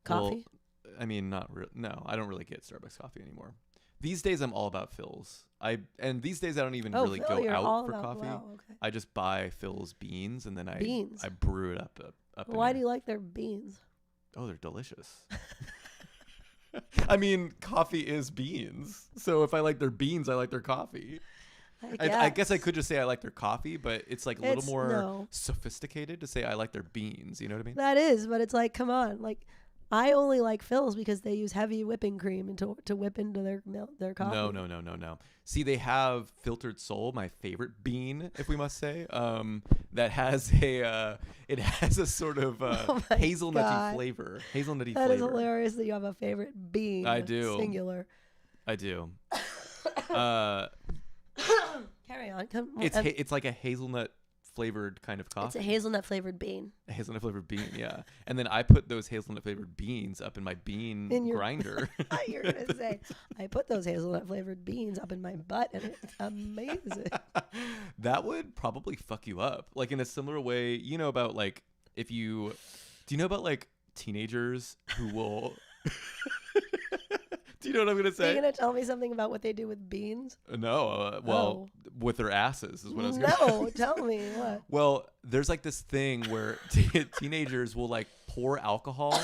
Coffee? Well, I mean, no, I don't really get Starbucks coffee anymore. These days, I'm all about Phil's. These days I don't even really Phil, go you're out all for about- coffee. wow, okay. I just buy Phil's beans and then I Beans? brew it up. In Why here. do you like their beans? Oh, they're delicious. I mean, coffee is beans. So if I like their beans, I like their coffee. I guess I could just say I like their coffee, but it's like a little more sophisticated to say I like their beans. You know what I mean? That is, but it's like, come on. Like, I only like Phil's because they use heavy whipping cream to whip into their coffee. No. See, they have Filtered Soul, my favorite bean, if we must say, that has a sort of hazelnutty flavor. That is hilarious that you have a favorite bean. I do. Singular. I do. Carry on. It's like a hazelnut flavored kind of coffee. It's a hazelnut flavored bean. A hazelnut flavored bean, yeah. And then I put those hazelnut flavored beans up in my bean grinder. You're going to say, I put those hazelnut flavored beans up in my butt and it's amazing. That would probably fuck you up. Like in a similar way, you know about like, do you know about like teenagers who will... Do you know what I'm going to say? Are you going to tell me something about what they do with beans? No. With their asses is what I was going to say. No, tell me what. Well, there's like this thing where teenagers will like pour alcohol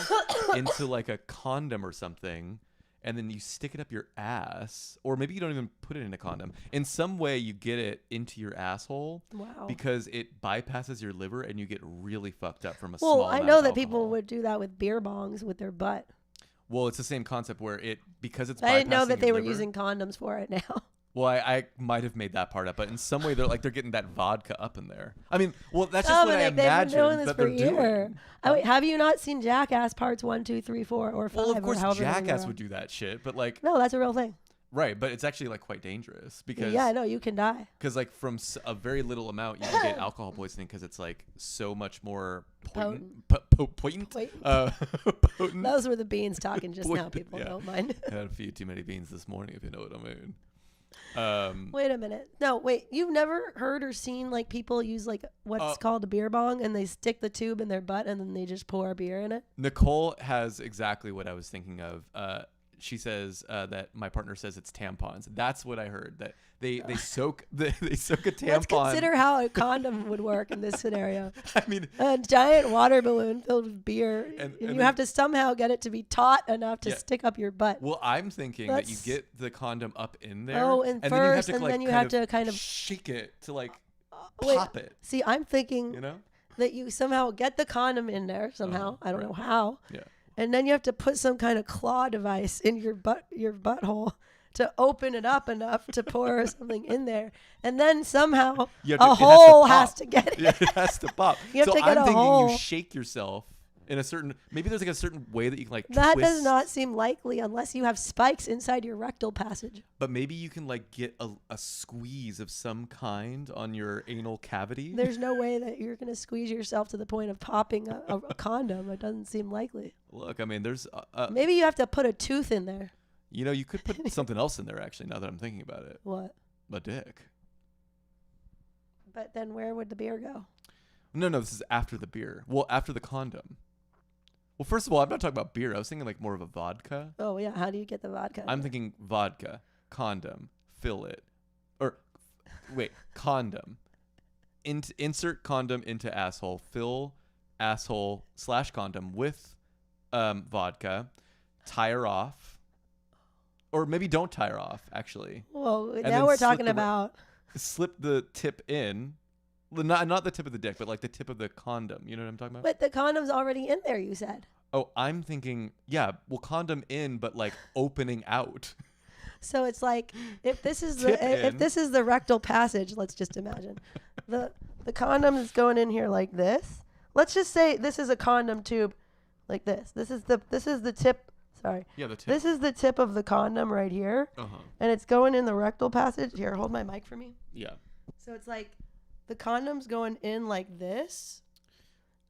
into like a condom or something, and then you stick it up your ass, or maybe you don't even put it in a condom. In some way, you get it into your asshole. Wow. Because it bypasses your liver, and you get really fucked up from a Well, small I amount know of that alcohol. people would do that with beer bongs with their butt. Well, it's the same concept where because it's I didn't know bypassing that they your were liver- using condoms for it now. Well, I might have made that part up, but in some way they're getting that vodka up in there. I mean, well, that's just what I Dominic, they've been doing imagine this that for they're a year. doing. Wait, have you not seen Jackass parts 1, 2, 3, 4, or 5? Well, of or course, however many there Jackass are? would do that shit, but like, No, that's a real thing. right? But it's actually like quite dangerous because Yeah, no, you can die. because like from a very little amount you can get alcohol poisoning because it's like so much more potent. Potent. Potent. Those were the beans talking just now. Potent, People yeah. don't mind. I had a few too many beans this morning, if you know what I mean. Wait a minute. No, wait. You've never heard or seen like people use like what's called a beer bong and they stick the tube in their butt and then they just pour beer in it? Nicole has exactly what I was thinking of. She says that my partner says it's tampons. That's what I heard. That they soak they soak a tampon. Let's consider how a condom would work in this scenario. I mean, A giant water balloon filled with beer, and you then- have to somehow get it to be taut enough to stick up your butt. well, I'm thinking that you That's- get the condom up in there. Oh, and then first, you have to, and then you have to kind of shake it to like wait, pop it. See, I'm thinking You know? that you somehow get the condom in there somehow. I don't know how. Yeah. And then you have to put some kind of claw device in your butthole to open it up enough to pour something in there. And then somehow You have a to- it hole has has to to get it. Yeah, it has to pop. You have so to get I'm a thinking hole. you shake yourself in a certain. Maybe there's like a certain way that you can like. That twist, does not seem likely unless you have spikes inside your rectal passage. But maybe you can like get a squeeze of some kind on your anal cavity. There's no way that you're going to squeeze yourself to the point of popping a condom. It doesn't seem likely. Look, I mean, there's. Maybe you have to put a tooth in there. You know, you could put something else in there. Actually, now that I'm thinking about it, What? a dick. But then where would the beer go? No, this is after the beer. Well, after the condom. Well, first of all, I'm not talking about beer. I was thinking like more of a vodka. Oh, yeah. How do you get the vodka? I'm thinking vodka, condom, fill it. Or, wait, condom. Insert condom into asshole. Fill asshole / condom with vodka. Tie her off. Or maybe don't tie her off, actually. Whoa, then now we're slip talking the about... Slip the tip in. Well, not the tip of the dick, but like the tip of the condom. You know what I'm talking about? But the condom's already in there, you said. Oh, I'm thinking, yeah, well, condom in, but like opening out. So it's like if this is Tip the if in. this is the rectal passage, let's just imagine. The condom is going in here like this. Let's just say this is a condom tube like this. This is the tip, sorry. Yeah, the tip. This is the tip of the condom right here. Uh-huh. And it's going in the rectal passage. Here, hold my mic for me. Yeah. So it's like the condom's going in like this.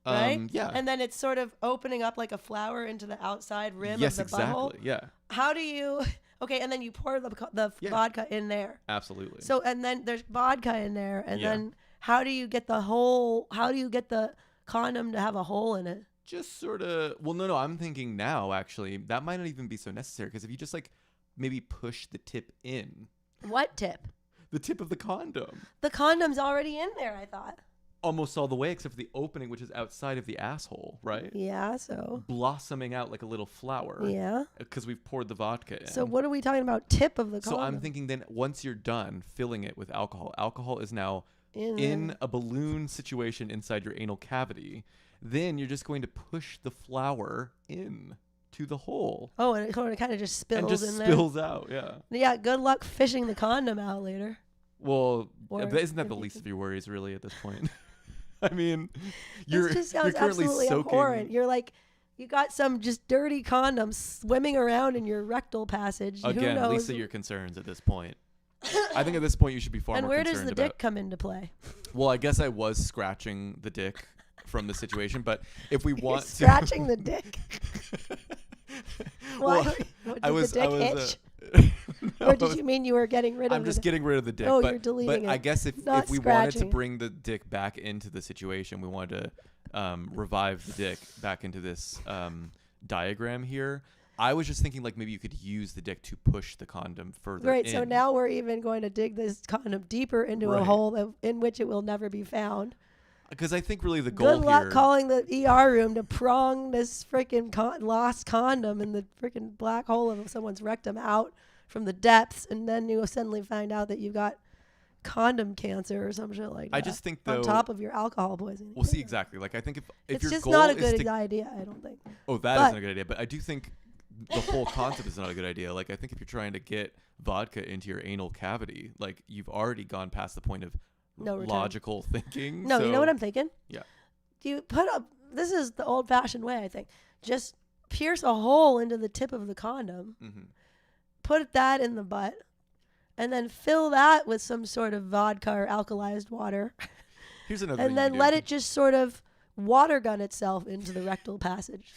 Right? Yeah. And then it's sort of opening up like a flower into the outside rim yes, of the exactly. butthole. Yeah. How do you... Okay, and then you pour the Yeah. vodka in there. Absolutely. So, and then there's vodka in there. And Yeah. then how do you get the condom to have a hole in it? just sort of, well, no, I'm thinking now, actually, that might not even be so necessary, because if you just, like, maybe push the tip in. What tip? The tip of the condom. The condom's already in there, I thought. Almost all the way, except for the opening, which is outside of the asshole, right? Yeah, so. Blossoming out like a little flower. Yeah. Because we've poured the vodka in. So what are we talking about? Tip of the condom? So I'm thinking then once you're done filling it with alcohol is now in a balloon situation inside your anal cavity. Then you're just going to push the flower in to the hole. Oh, and it kind of just spills and just in there. spills out, yeah. Yeah, good luck fishing the condom out later. Well, Or isn't that the least of your worries, really, at this point? I mean, you're currently absolutely soaking. Abhorrent. You're like, you got some just dirty condom swimming around in your rectal passage. Again, Who knows? Lisa, your concerns at this point. I think at this point you should be far more And where concerned does the dick come into play? Well, I guess I was scratching the dick from the situation, but if we want to scratching the dick. Well, Did I was. the dick itch? No, Or did you mean you were getting rid of I'm just getting rid of the dick. Oh, but, you're deleting but it. I guess if Not we wanted to scratching. bring the dick back into the situation, we wanted to revive the dick back into this diagram here. I was just thinking like maybe you could use the dick to push the condom further Right, in. so now we're even going to dig this condom deeper into a Right. hole in which it will never be found. Because I think really the goal Good luck here. calling the ER room to prong this freaking lost condom in the freaking black hole of someone's rectum out from the depths, and then you suddenly find out that you've got condom cancer or some shit like that. I just think though. on top of your alcohol poisoning. Well, see exactly. Like I think if it's your just goal not a is good to idea, I don't think. Oh, that But- isn't a good idea. But I do think the whole concept is not a good idea. Like, I think if you're trying to get vodka into your anal cavity, like, you've already gone past the point of No return. logical thinking. No, you know So- what I'm thinking? Yeah. You put up. This is the old-fashioned way, I think. Just pierce a hole into the tip of the condom, Mhm. put that in the butt, and then fill that with some sort of vodka or alkalized water, Here's another and thing then you let do. it just sort of water gun itself into the rectal passage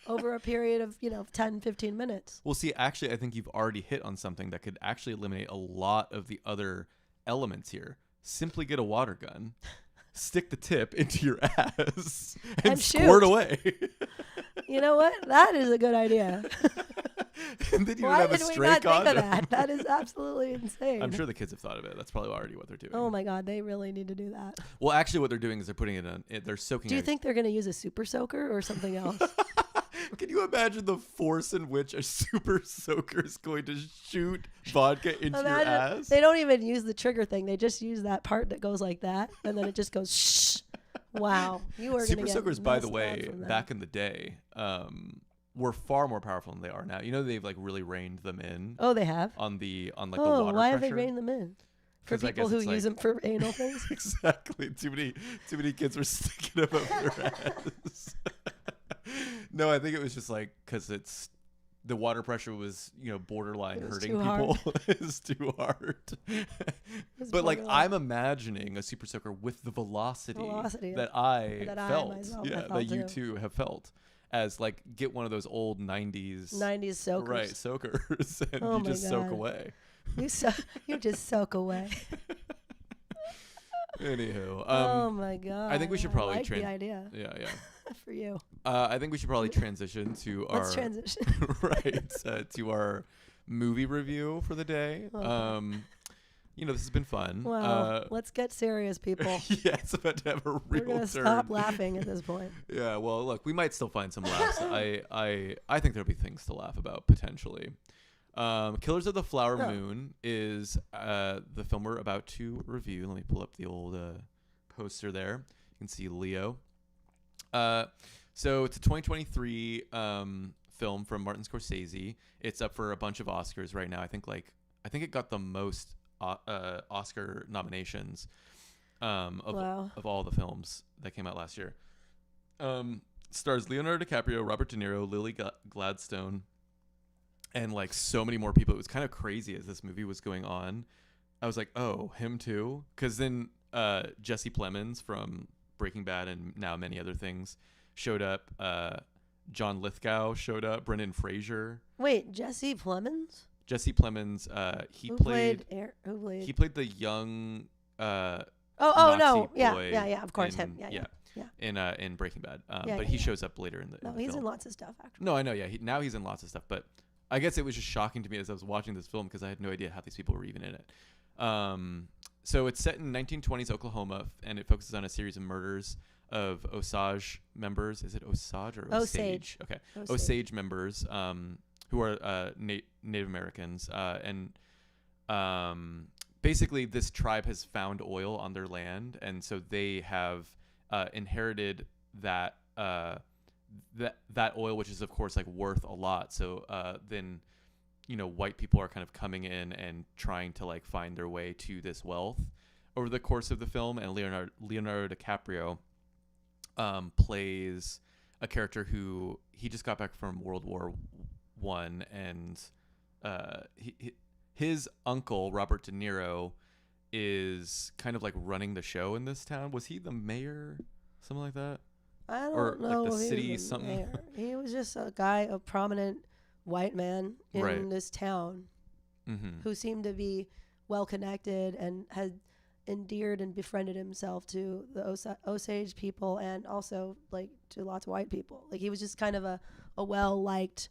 over a period of 10, 15 minutes. Well, see, actually, I think you've already hit on something that could actually eliminate a lot of the other elements here. Simply get a water gun, stick the tip into your ass, and squirt shoot. away. You know what? That is a good idea. And then you Why don't have did a we straight not condom. think of that? That is absolutely insane. I'm sure the kids have thought of it. That's probably already what they're doing. Oh my God, they really need to do that. Well, actually, what they're doing is they're putting it in. They're soaking. Do you it. think they're going to use a super soaker or something else? Can you imagine the force in which a super soaker is going to shoot vodka into your ass? They don't even use the trigger thing. They just use that part that goes like that, and then it just goes shh. Wow, you are Super gonna get soakers, by the messed way, up from that. back in the day, were far more powerful than they are now. You know, they've like really reined them in Oh, they have. on the Oh, water pressure. why have they reined them in? For 'Cause I people guess who it's use like- them for anal things. Exactly. Too many kids were sticking them up their ass. No, I think it was just like because the water pressure was borderline It was hurting too people. hard. It's too hard. was But like borderline. I'm imagining a super soaker with the velocity, Velocity that I that I felt, myself yeah, have that felt you too. too have felt, as like get one of those old 90s 90s soakers. right soakers and Oh you my just soak God. away. You just soak away. Anywho, Oh my God. I think we should probably I like train. the idea Yeah. for you. I think we should probably transition to our Let's transition. right to our movie review for the day. Okay. This has been fun. Wow. Let's get serious, people. Yeah, it's about to have a real We're gonna turn. stop laughing at this point. Yeah, well, look, we might still find some laughs. I think there'll be things to laugh about potentially. Killers of the Flower Oh. Moon is the film we're about to review. Let me pull up the old poster there. You can see Leo. So it's a 2023 film from Martin Scorcese. It's up for a bunch of Oscars right now. I think it got the most Oscar nominations of all the films that came out last year. Stars Leonardo DiCaprio, Robert De Niro, Lily Gladstone, and like so many more people. It was kind of crazy as this movie was going on. I was like, oh, him too? Because then Jesse Plemons from Breaking Bad and now many other things showed up. John Lithgow showed up. Brendan Fraser. Wait, Jesse Plemons? Jesse Plemons. He played Who played? the young Oh Nazi no! boy Yeah. Of course, him. Yeah. in Breaking Bad. Yeah, but he shows up later in the. No, in the he's film. in lots of stuff actually. No, I know. Yeah, now he's in lots of stuff. But I guess it was just shocking to me as I was watching this film because I had no idea how these people were even in it. So it's set in 1920s Oklahoma, and it focuses on a series of murders of Osage members. Is it Osage or Osage? Okay, Osage members who are Native Americans, and basically this tribe has found oil on their land, and so they have inherited that oil, which is of course like worth a lot. So then, white people are kind of coming in and trying to like find their way to this wealth over the course of the film. And Leonardo DiCaprio plays a character who he just got back from World War I, and his uncle Robert De Niro is kind of like running the show in this town. Was he the mayor, something like that? I don't or know. like the if he city was the something. mayor. He was just a guy, a prominent white man in this town who seemed to be well connected and had endeared and befriended himself to the Osage people and also like to lots of white people. Like he was just kind of a well liked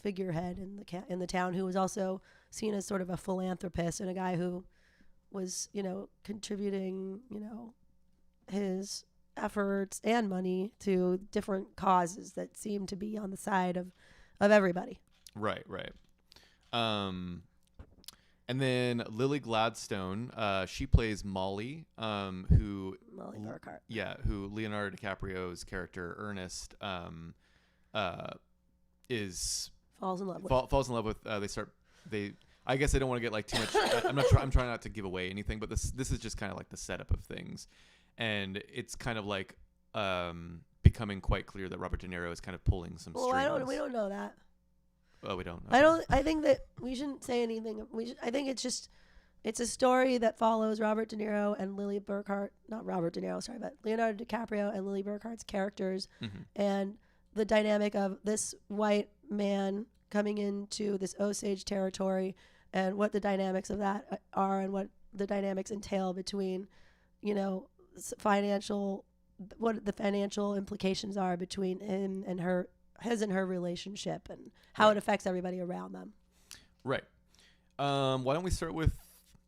figurehead in the town who was also seen as sort of a philanthropist and a guy who was contributing his efforts and money to different causes that seem to be on the side of everybody. Right. And then Lily Gladstone, she plays Molly, who Molly Burkhart. Yeah, who Leonardo DiCaprio's character Ernest falls in love with. Falls in love with. I guess I don't want to get like too much. I'm trying not to give away anything, but this is just kind of like the setup of things, and it's kind of like becoming quite clear that Robert De Niro is kind of pulling some strings. We don't know that. Oh, we don't. Okay. I think that we shouldn't say anything. I think it's a story that follows Robert De Niro and Lily Burkhart. Not Robert De Niro, sorry, but Leonardo DiCaprio and Lily Burkhart's characters, and the dynamic of this white man coming into this Osage territory, and what the dynamics of that are, and what the dynamics entail between, what the financial implications are between him and her. His and her relationship and how it affects everybody around them. Right. Why don't we start with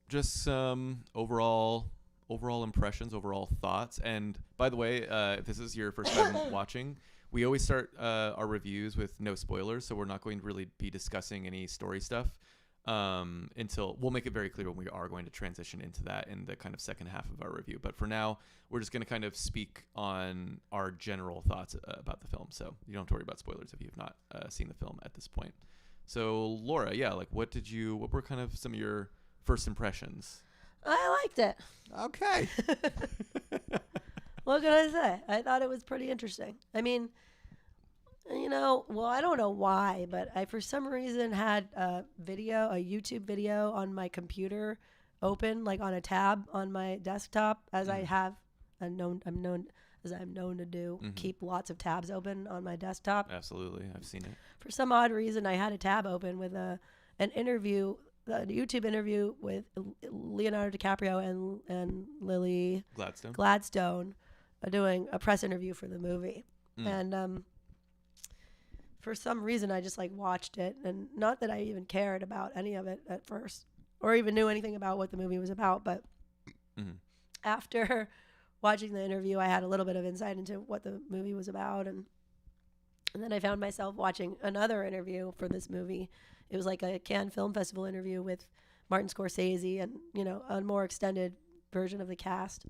just some overall impressions, overall thoughts? And by the way, if this is your first time watching, we always start our reviews with no spoilers, so we're not going to really be discussing any story stuff until we'll make it very clear when we are going to transition into that in the kind of second half of our review. But for now, we're just going to kind of speak on our general thoughts about the film. So you don't have to worry about spoilers if you have not seen the film at this point. So Laura, what were kind of some of your first impressions? I liked it. Okay. What can I say? I thought it was pretty interesting. I mean, I don't know why, but I for some reason had a YouTube video on my computer open, like on a tab on my desktop, as I'm known to do, keep lots of tabs open on my desktop. Absolutely, I've seen it. For some odd reason, I had a tab open with a YouTube interview with Leonardo DiCaprio and Lily Gladstone doing a press interview for the movie. And for some reason, I just watched it, and not that I even cared about any of it at first, or even knew anything about what the movie was about. But after watching the interview, I had a little bit of insight into what the movie was about, and then I found myself watching another interview for this movie. It was like a Cannes Film Festival interview with Martin Scorcese, and a more extended version of the cast.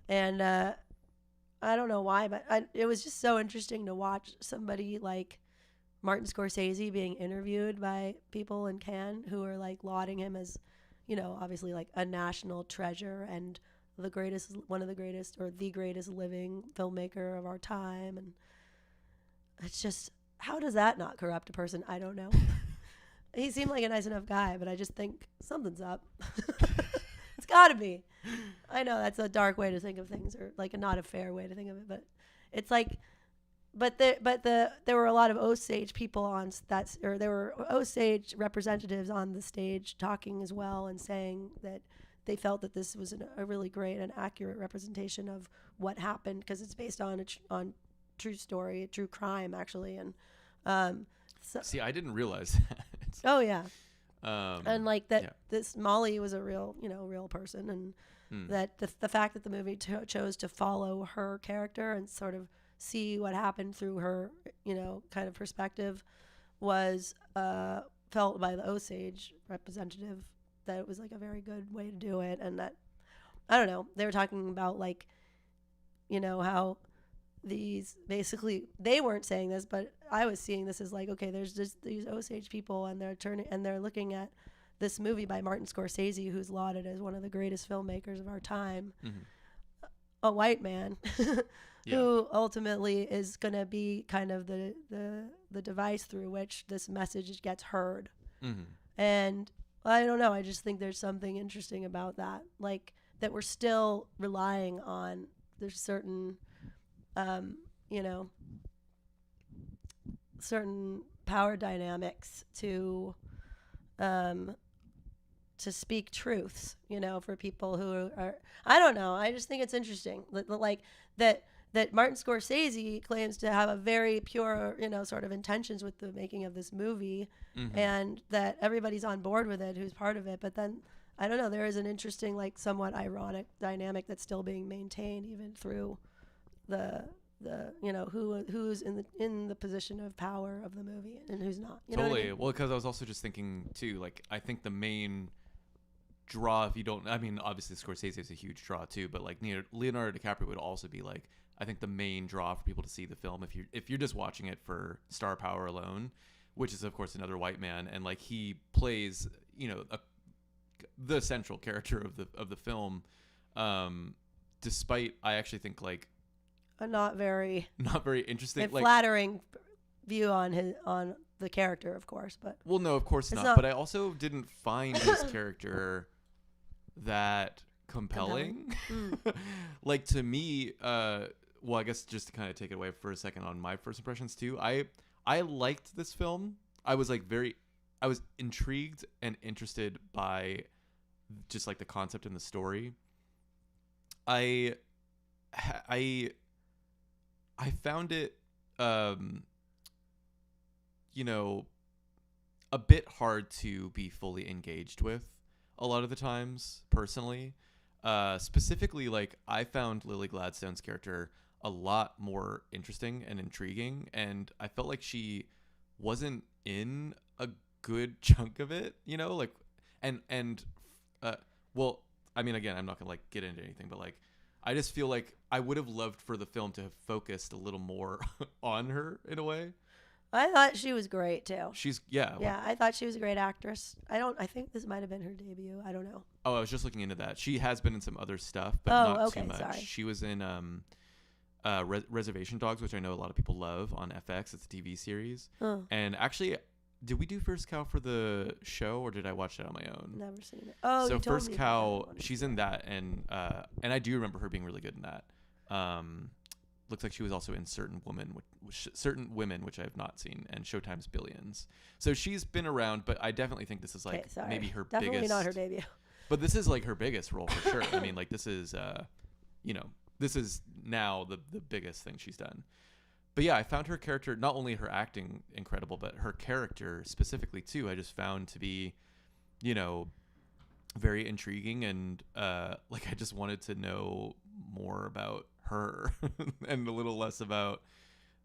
And I don't know why, but it was just so interesting to watch somebody like Martin Scorsese being interviewed by people in Cannes who are lauding him as, obviously a national treasure and one of the greatest or the greatest living filmmaker of our time. And it's just, how does that not corrupt a person? I don't know. He seemed like a nice enough guy, but I just think something's up. It's gotta be. I know that's a dark way to think of things, or not a fair way to think of it, but it's there were a lot of Osage people there were Osage representatives on the stage talking as well, and saying that they felt that this was a really great and accurate representation of what happened, because it's based on on true story, a true crime actually. And see, I didn't realize that. Oh yeah. And like that, yeah. this Molly was a real person, and that the fact that the movie chose to follow her character and sort of see what happened through her, kind of perspective, was felt by the Osage representative that it was like a very good way to do it. And that, I don't know, they were talking about like, how these, basically they weren't saying this, but I was seeing this as like, okay, there's just these Osage people, and they're looking at this movie by Martin Scorcese, who's lauded as one of the greatest filmmakers of our time, a white man who ultimately is going to be kind of the device through which this message gets heard. And I don't know, I just think there's something interesting about that, like that we're still relying on, there's certain certain power dynamics to speak truths, for people who are, I don't know. I just think it's interesting, like that Martin Scorsese claims to have a very pure, sort of intentions with the making of this movie, and that everybody's on board with it, who's part of it. But then, I don't know, there is an interesting, like somewhat ironic dynamic that's still being maintained even through the who's in the position of power of the movie and who's not. Totally. Well, because I was also just thinking too, like I think the main draw, if you don't, I mean, obviously Scorsese is a huge draw too, but like Leonardo DiCaprio would also be like, I think the main draw for people to see the film, if you're just watching it for star power alone, which is of course another white man, and like he plays, the central character of the film, despite I actually think like a not very interesting, like, flattering view on the character, of course, but well, no, of course not. But I also didn't find his character that compelling. Like to me, well, I guess just to kind of take it away for a second on my first impressions too, I liked this film. I was intrigued and interested by just like the concept and the story. I found it, a bit hard to be fully engaged with a lot of the times, personally. Specifically, like, I found Lily Gladstone's character a lot more interesting and intriguing, and I felt like she wasn't in a good chunk of it, like, well, I mean, again, I'm not gonna like get into anything, but like, I just feel like I would have loved for the film to have focused a little more on her in a way. I thought she was great too. I thought she was a great actress. I think this might have been her debut. I don't know. Oh, I was just looking into that. She has been in some other stuff, but not too much. Sorry. She was in Reservation Dogs, which I know a lot of people love on FX. It's a TV series. And actually, did we do First Cow for the show, or did I watch that on my own? Never seen it. Oh, so you told First me Cow, she's in that, and I do remember her being really good in that. Looks like she was also in Certain Women, which I have not seen, and Showtime's Billions. So she's been around, but I definitely think this is like maybe her definitely biggest. Not her debut. But this is like her biggest role for sure. I mean, like this is, this is now the biggest thing she's done. But yeah, I found her character, not only her acting incredible, but her character specifically too, I just found to be, very intriguing, and like I just wanted to know more about her and a little less about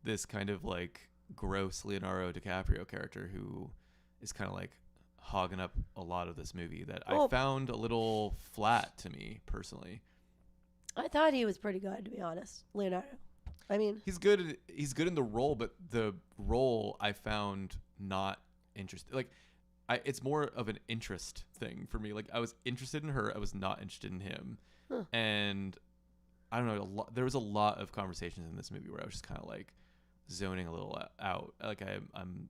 this kind of like gross Leonardo DiCaprio character who is kind of like hogging up a lot of this movie that I found a little flat to me personally. I thought he was pretty good, to be honest, Leonardo. I mean, he's good in the role, but the role I found not interesting. Like, it's more of an interest thing for me. Like, I was interested in her, I was not interested in him, and I don't know. There was a lot of conversations in this movie where I was just kind of like zoning a little out. Like, I'm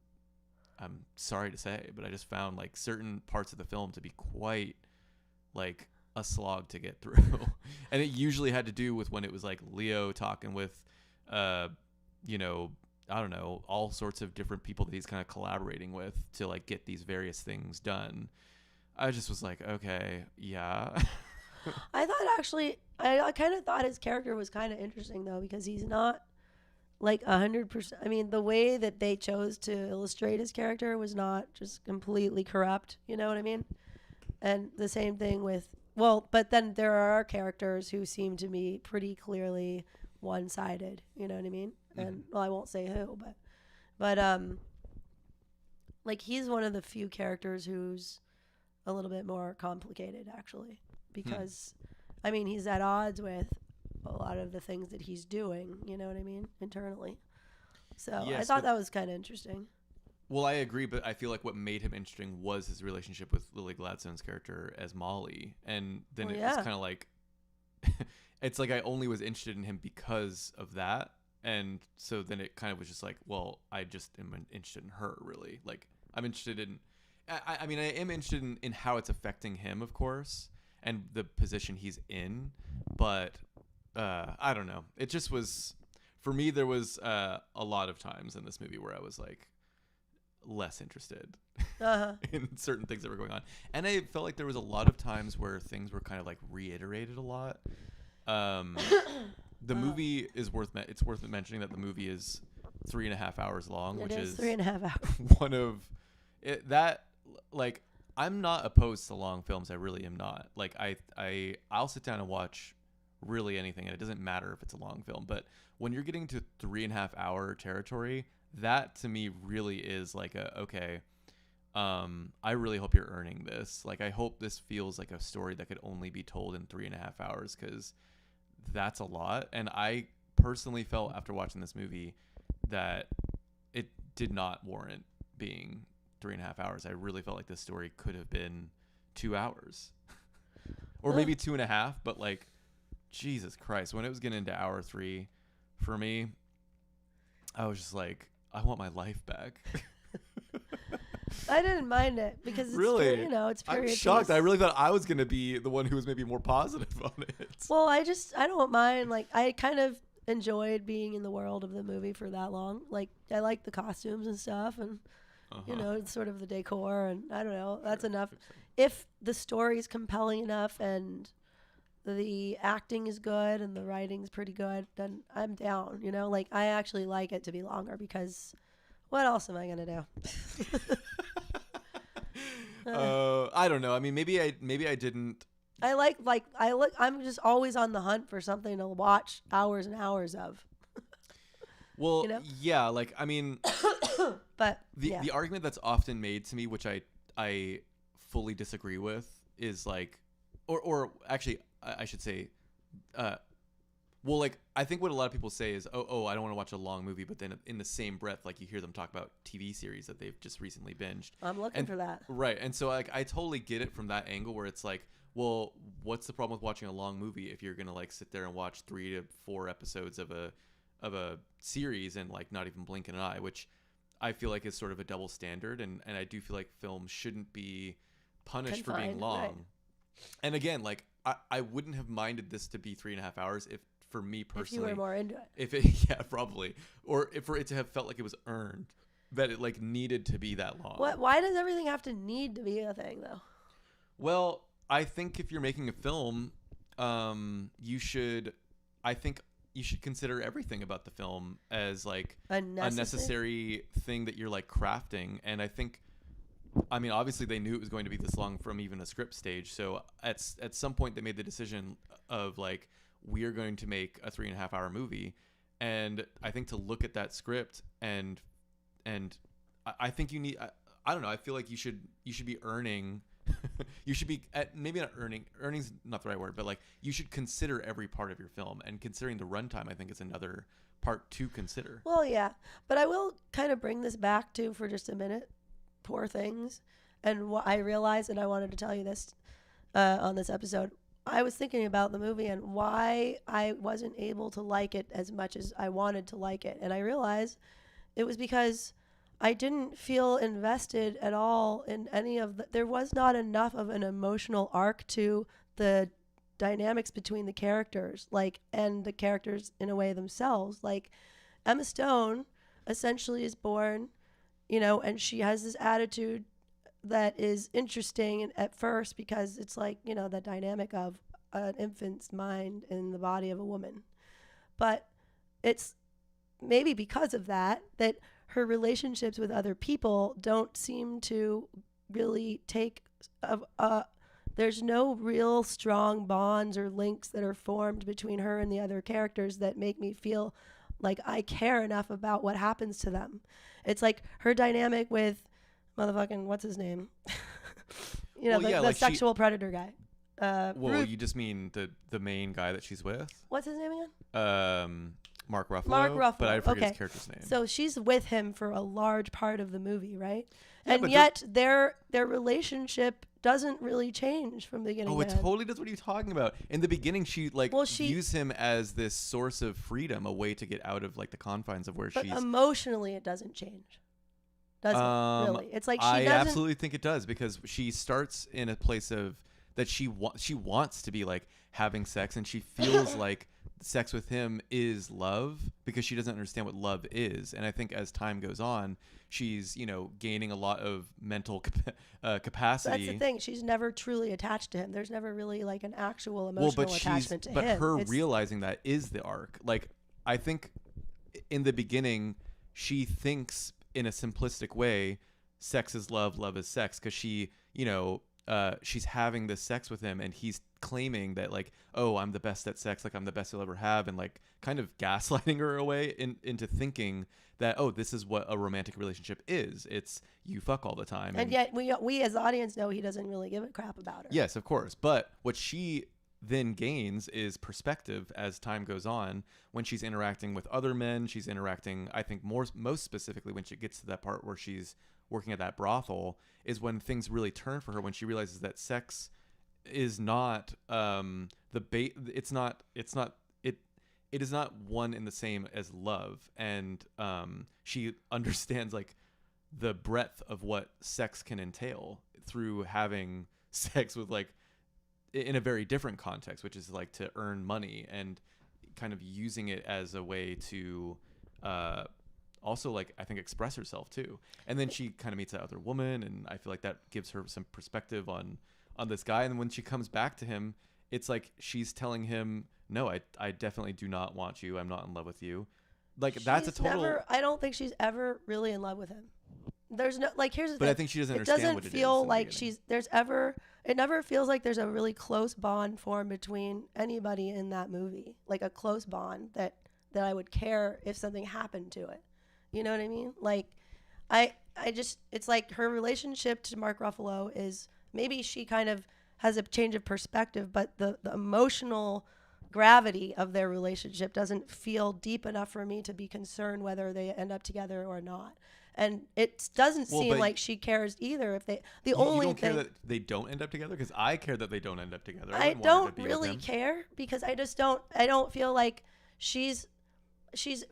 sorry to say, but I just found like certain parts of the film to be quite like a slog to get through, and it usually had to do with when it was like Leo talking with I don't know, all sorts of different people that he's kind of collaborating with to like get these various things done. I just was like, okay, yeah. I thought actually, I kind of thought his character was kind of interesting though, because he's not like 100%. I mean, the way that they chose to illustrate his character was not just completely corrupt. You know what I mean? And the same thing with, well, but then there are characters who seem to be pretty clearly one-sided. You know what I mean? And well, I won't say who, but like he's one of the few characters who's a little bit more complicated actually, because I mean, he's at odds with a lot of the things that he's doing, you know what I mean, internally. So Yes, I thought that was kind of interesting. Well, I agree, but I feel like what made him interesting was his relationship with Lily Gladstone's character as Molly, and then was kind of like, it's like I only was interested in him because of that, and so then it kind of was just like, well, I just am interested in her, really. Like, I'm interested in, I mean, I am interested in how it's affecting him, of course, and the position he's in, but I don't know. It just was, for me, there was a lot of times in this movie where I was like less interested in certain things that were going on. And I felt like there was a lot of times where things were kind of like reiterated a lot. The movie is it's worth mentioning that the movie is 3.5 hours long, which is 3.5 hours. One of it that, like, I'm not opposed to long films. I really am not. Like, I'll sit down and watch really anything, and it doesn't matter if it's a long film. But when you're getting to 3.5 hour territory, that to me really is like okay, I really hope you're earning this. Like, I hope this feels like a story that could only be told in 3.5 hours, because that's a lot. And I personally felt after watching this movie that it did not warrant being 3.5 hours. I really felt like this story could have been 2 hours or maybe 2.5, but like, Jesus Christ, when it was getting into hour 3 for me, I was just like, I want my life back. I didn't mind it because it's really, it's period I'm shocked. piece. I really thought I was going to be the one who was maybe more positive on it. Well, I don't mind. Like, I kind of enjoyed being in the world of the movie for that long. Like, I like the costumes and stuff, and it's sort of the decor, and I don't know. That's enough. If the story's compelling enough and the acting is good and the writing's pretty good, then I'm down. Like, I actually like it to be longer, because what else am I gonna do? I don't know. I mean, maybe I didn't. I'm just always on the hunt for something to watch hours and hours of. Well, yeah, like, I mean, but the argument that's often made to me, which I fully disagree with, is like, or actually, I should say, well, like, I think what a lot of people say is, oh, I don't want to watch a long movie, but then in the same breath, like, you hear them talk about TV series that they've just recently binged. I'm looking for that. Right. And so, like, I totally get it from that angle, where it's like, well, what's the problem with watching a long movie if you're going to, like, sit there and watch 3 to 4 episodes of a series and, like, not even blink an eye, which I feel like is sort of a double standard. And I do feel like films shouldn't be punished for being long. Right. And again, like, I wouldn't have minded this to be 3.5 hours if, for me personally, if you were more into it. Yeah, probably. Or if for it to have felt like it was earned, that it, like, needed to be that long. Why does everything have to need to be a thing, though? Well, I think if you're making a film, you should consider everything about the film as, like, a necessary thing that you're, like, crafting. And I think, I mean, obviously they knew it was going to be this long from even a script stage. So at some point they made the decision of, like, we are going to make a 3.5 hour movie. And I think to look at that script and I think you need, I don't know, I feel like you should be earning, you should be at, maybe not earning's not the right word, but, like, you should consider every part of your film, and considering the runtime, I think, is another part to consider. Well, yeah, but I will kind of bring this back to, for just a minute, Poor Things. And what I realized, and I wanted to tell you this on this episode, I was thinking about the movie and why I wasn't able to like it as much as I wanted to like it. And I realized it was because I didn't feel invested at all in any of there was not enough of an emotional arc to the dynamics between the characters, like, and the characters in a way themselves. Like, Emma Stone essentially is born, and she has this attitude that is interesting at first because it's like, you know, the dynamic of an infant's mind in the body of a woman. But it's maybe because of that her relationships with other people don't seem to really take there's no real strong bonds or links that are formed between her and the other characters that make me feel like I care enough about what happens to them. It's like her dynamic with motherfucking, what's his name? The sexual predator guy. You just mean the main guy that she's with? What's his name again? Mark Ruffalo. Mark Ruffalo. But I forget his character's name. So she's with him for a large part of the movie, right? Yeah, and yet their relationship doesn't really change from beginning to end. It totally does. What are you talking about? In the beginning, she views him as this source of freedom, a way to get out of like the confines of where she's. Emotionally, it doesn't change. Doesn't really. It's like I absolutely think it does, because she starts in a place of that she wants to be like having sex, and she feels like sex with him is love because she doesn't understand what love is. And I think as time goes on, she's, gaining a lot of mental capacity. That's the thing. She's never truly attached to him. There's never really like an actual emotional attachment to him. But her realizing that is the arc. Like, I think in the beginning, she thinks in a simplistic way, sex is love, love is sex, because she, she's having this sex with him, and he's claiming that like, oh, I'm the best at sex, like I'm the best you'll ever have, and like kind of gaslighting her away into thinking that, oh, this is what a romantic relationship is. It's you fuck all the time. And yet we as the audience know he doesn't really give a crap about her. Yes, of course. But what she then gains is perspective as time goes on. When she's interacting with other men, she's interacting, I think most specifically when she gets to that part where she's working at that brothel, is when things really turn for her, when she realizes that sex is not it is not one and the same as love. And she understands like the breadth of what sex can entail through having sex with, like, in a very different context, which is like to earn money, and kind of using it as a way to also, like, I think express herself too. And then she kind of meets that other woman, and I feel like that gives her some perspective on this guy. And when she comes back to him, it's like she's telling him, no, I definitely do not want you. I'm not in love with you. Like, that's a total. I don't think she's ever really in love with him. There's no, like, here's the thing. But I think she doesn't understand what it is. It doesn't feel like it never feels like there's a really close bond formed between anybody in that movie. Like a close bond that I would care if something happened to it. You know what I mean? Like, I just, it's like her relationship to Mark Ruffalo is, maybe she kind of has a change of perspective, but the emotional gravity of their relationship doesn't feel deep enough for me to be concerned whether they end up together or not. And it doesn't seem like she cares either. If they, the only you don't thing, care that they don't end up together, because I care that they don't end up together. I don't really care, because I don't feel like she's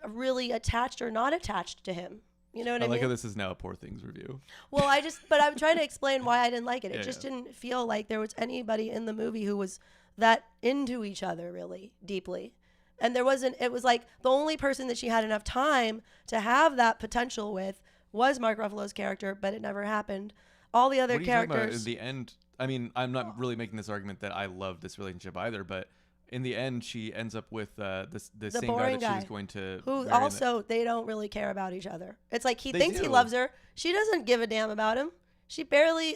really attached or not attached to him. You know what I mean? I like how this is now a Poor Things review. Well, but I'm trying to explain why I didn't like it. It just didn't feel like there was anybody in the movie who was that into each other really deeply. And it was like the only person that she had enough time to have that potential with was Mark Ruffalo's character, but it never happened. All the other characters. In the end, I mean, I'm not really making this argument that I love this relationship either, but in the end, she ends up with the same guy that she was going to. Who also, they don't really care about each other. It's like he thinks he loves her. She doesn't give a damn about him. She barely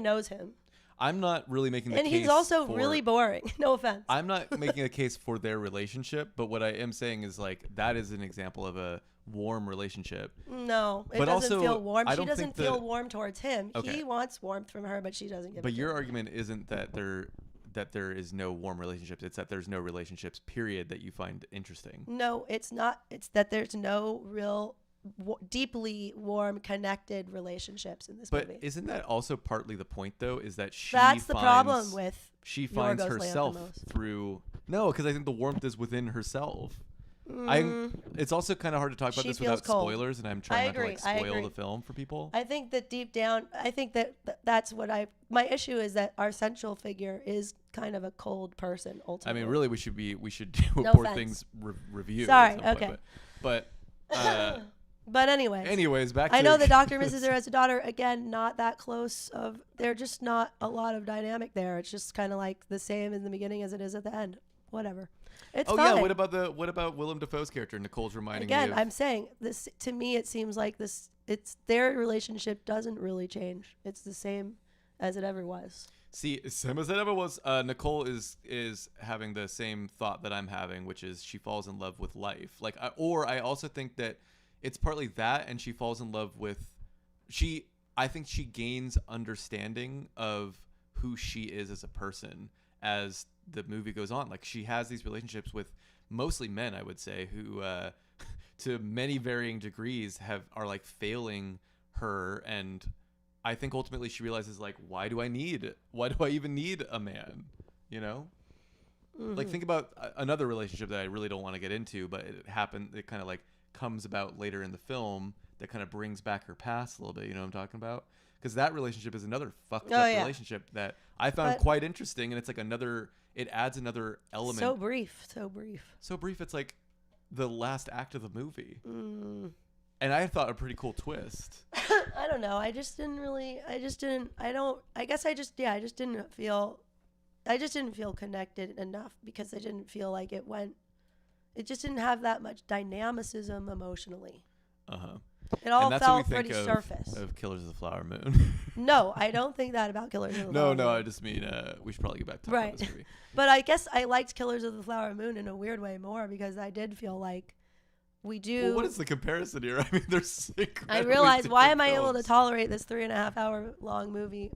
knows him. I'm not really making the case. And he's also really boring. No offense. I'm not making a case for their relationship, but what I am saying is, like, that is an example of a warm relationship. No, it doesn't feel warm. She doesn't feel warm towards him. Okay. He wants warmth from her, but she doesn't give it. But your argument isn't that there is no warm relationships. It's that there's no relationships, period, that you find interesting. No, it's not. It's that there's no real deeply warm, connected relationships in this movie. But isn't that also partly the point, though? Is that that's the problem with she finds herself through. No, because I think the warmth is within herself. It's also kind of hard to talk about this without spoilers, and I'm trying not to like spoil the film for people. I think that deep down, that's what my issue is, that our central figure is kind of a cold person ultimately. I mean, really, we should do a Poor Things review. Sorry, at some okay. point, but But anyways, back. I know the doctor misses her as a daughter. Again, not that close. They're just not a lot of dynamic there. It's just kind of like the same in the beginning as it is at the end. Whatever. It's fine. Yeah. What about Willem Dafoe's character? Nicole's reminding me of. I'm saying this to me. It seems like this. It's their relationship doesn't really change. It's the same as it ever was. See, same as it ever was. Nicole is having the same thought that I'm having, which is she falls in love with life. I also think that it's partly that, and she falls in love with. I think she gains understanding of who she is as a person as the movie goes on. Like, she has these relationships with mostly men, I would say, who to many varying degrees are like failing her, and I think ultimately she realizes, like, why do I even need a man, you know? Like, think about another relationship that I really don't want to get into, but it kind of like comes about later in the film that kind of brings back her past a little bit, you know what I'm talking about? Because that relationship is another fucked up relationship that I found quite interesting, and it's like it adds another element. So brief. It's like the last act of the movie. And I thought a pretty cool twist. I don't know. I just didn't feel connected enough because I didn't feel like it just didn't have that much dynamicism emotionally. It all felt pretty surface. Of Killers of the Flower Moon. No, I don't think that about Killers of the Flower Moon. No, I just mean we should probably get back to talking about this movie. But I guess I liked Killers of the Flower Moon in a weird way more because I did feel like we do. Well, what is the comparison here? I mean, there's. I realize, why am I able to tolerate this 3.5 hour long movie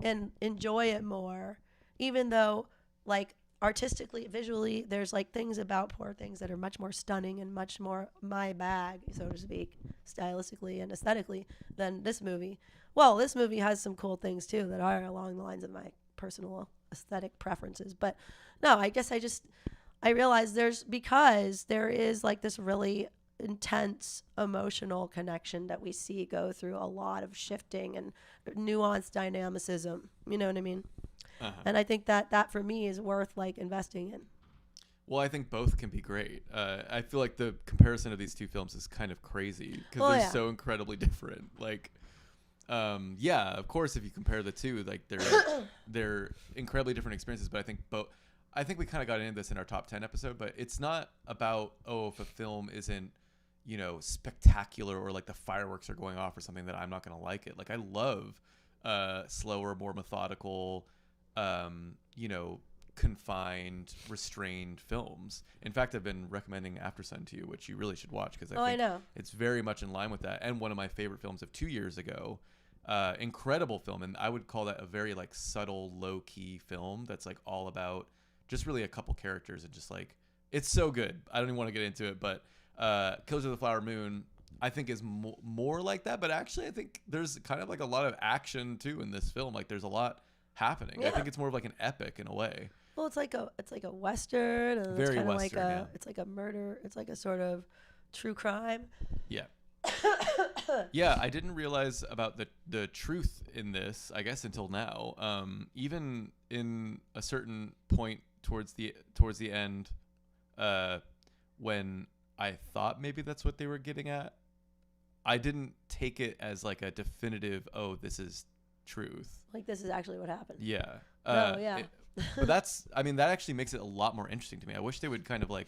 and enjoy it more, even though, like, artistically, visually, there's like things about Poor Things that are much more stunning and much more my bag, so to speak, stylistically and aesthetically than this movie. Well, this movie has some cool things too that are along the lines of my personal aesthetic preferences. But no, I guess I realize because there is like this really intense emotional connection that we see go through a lot of shifting and nuanced dynamicism. You know what I mean? And I think that for me is worth like investing in. Well, I think both can be great. I feel like the comparison of these two films is kind of crazy because they're so incredibly different. Like, of course, if you compare the two, like they're incredibly different experiences. But I think we kind of got into this in our top 10 episode. But it's not about if a film isn't, you know, spectacular or like the fireworks are going off or something that I'm not going to like it. Like, I love slower, more methodical, you know, confined, restrained films. In fact, I've been recommending After Sun to you, which you really should watch because I think it's very much in line with that. And one of my favorite films of 2 years ago, incredible film. And I would call that a very like subtle, low key film that's like all about just really a couple characters and just like, it's so good. I don't even want to get into it, but Killers of the Flower Moon, I think is more like that. But actually, I think there's kind of like a lot of action too in this film. Like, there's a lot happening. I think it's more of like an epic in a way. Well, it's like a western, and very it's kind of western, like it's like a murder. It's like a sort of true crime. Yeah. Yeah, I didn't realize about the truth in this, I guess, until now. Even in a certain point towards the end, when I thought maybe that's what they were getting at, I didn't take it as like a definitive, this is truth. Like, this is actually what happened. Yeah. But that actually makes it a lot more interesting to me. I wish they would kind of like,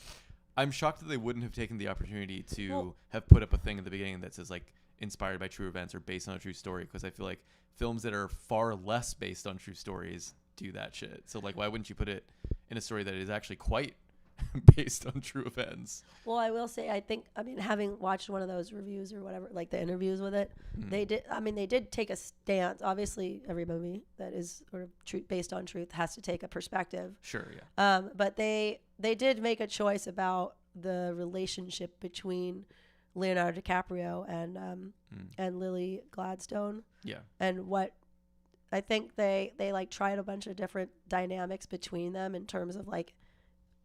I'm shocked that they wouldn't have taken the opportunity to have put up a thing at the beginning that says like inspired by true events or based on a true story, because I feel like films that are far less based on true stories do that shit. So like, why wouldn't you put it in a story that is actually quite based on true events? Well, I will say, having watched one of those reviews or whatever, like the interviews with it, they did take a stance. Obviously, every movie that is sort of based on truth has to take a perspective. Sure, yeah. But they did make a choice about the relationship between Leonardo DiCaprio and Lily Gladstone. Yeah. And what I think they like tried a bunch of different dynamics between them in terms of like,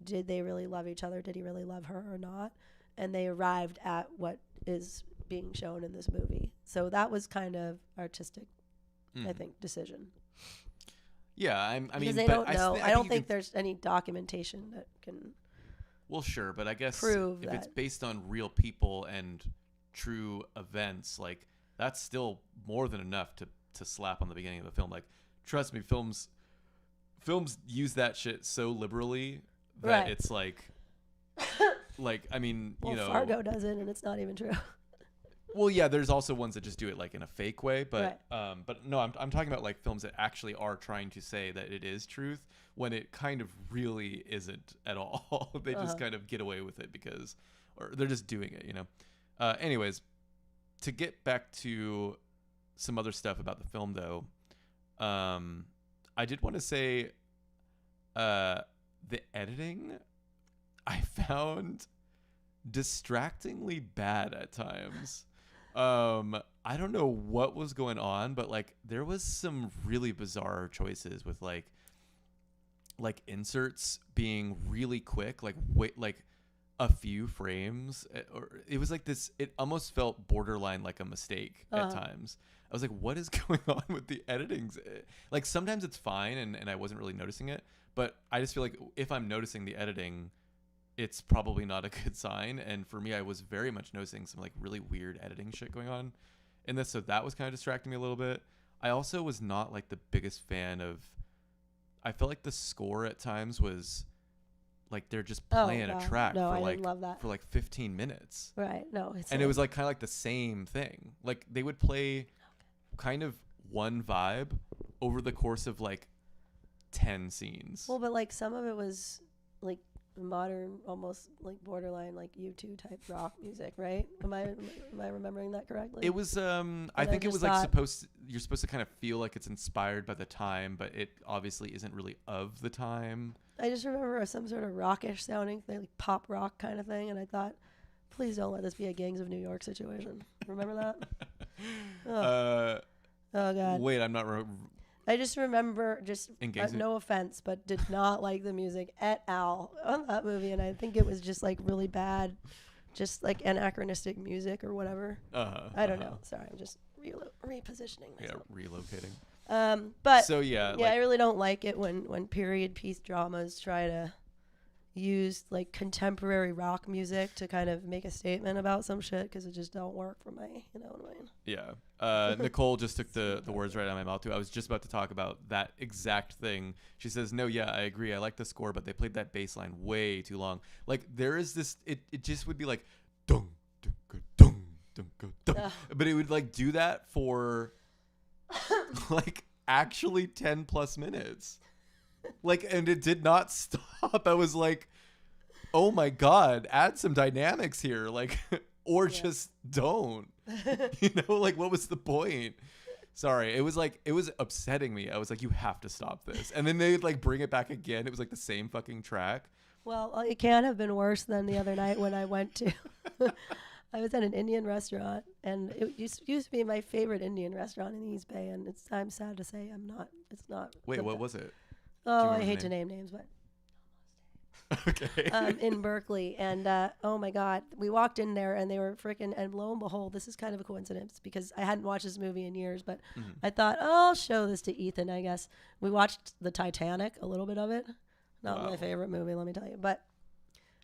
did they really love each other? Did he really love her or not? And they arrived at what is being shown in this movie. So that was kind of artistic, I think, decision. Yeah, because they don't know. I don't think there's any documentation that can. Well, sure, but I guess if it's based on real people and true events, like that's still more than enough to slap on the beginning of the film. Like, trust me, films use that shit so liberally that it's like I mean, well, you know, Fargo does it, and it's not even true. Well, yeah, there's also ones that just do it like in a fake way, but Right. But no, I'm talking about like films that actually are trying to say that it is truth when it kind of really isn't at all. They just kind of get away with it because, or they're just doing it, you know. Anyways, to get back to some other stuff about the film, though, I did want to say, the editing I found distractingly bad at times. I don't know what was going on, but like there was some really bizarre choices with like inserts being really quick, like a few frames, or it was like this, it almost felt borderline like a mistake at times. I was like, what is going on with the editings? Like sometimes it's fine and I wasn't really noticing it, but I just feel like if I'm noticing the editing, it's probably not a good sign. And for me, I was very much noticing some like really weird editing shit going on in this. So that was kind of distracting me a little bit. I also was not like the biggest fan of, I felt like the score at times was like they're just playing a track no, for I like didn't love that. for like 15 minutes. Right. No, it's And it was like kind of like the same thing. Like they would play kind of one vibe over the course of like 10 scenes. well, but like some of it was like modern, almost like borderline like U2 type rock music, right? Am I remembering that correctly? It was I think it was like you're supposed to kind of feel like it's inspired by the time, but it obviously isn't really of the time. I just remember some sort of rockish sounding thing, like pop rock kind of thing, and I thought, please don't let this be a Gangs of New York situation. Remember that? Oh God. Wait, I'm not I just remember no offense, but did not like the music at all on that movie, and I think it was just like really bad, just like anachronistic music or whatever. I don't know. Sorry, I'm just repositioning myself. Yeah, relocating. But so yeah, I really don't like it when period piece dramas try to use like contemporary rock music to kind of make a statement about some shit, because it just don't work for me. You know what I mean? Yeah. Nicole just took the words right out of my mouth too. I was just about to talk about that exact thing. She says, no, yeah, I agree. I like the score, but they played that bass line way too long. Like there is this, it just would be like, dung, dung, dung, dung, dung, dung. But it would like do that for like actually 10 plus minutes. Like, and it did not stop. I was like, oh my God, add some dynamics here. Like, or just don't, you know, like what was the point? Sorry. It was upsetting me. I was like, you have to stop this. And then they'd like bring it back again. It was like the same fucking track. Well, it can't have been worse than the other night when I went to, I was at an Indian restaurant, and it used to be my favorite Indian restaurant in the East Bay. And I'm sad to say it's not. Wait, what was it? Oh, I hate to name names, but okay. In Berkeley, and oh my God, we walked in there and they were freaking, and lo and behold, this is kind of a coincidence because I hadn't watched this movie in years, but I thought, oh, I'll show this to Ethan, I guess. We watched the Titanic, a little bit of it. Not my favorite movie, let me tell you, but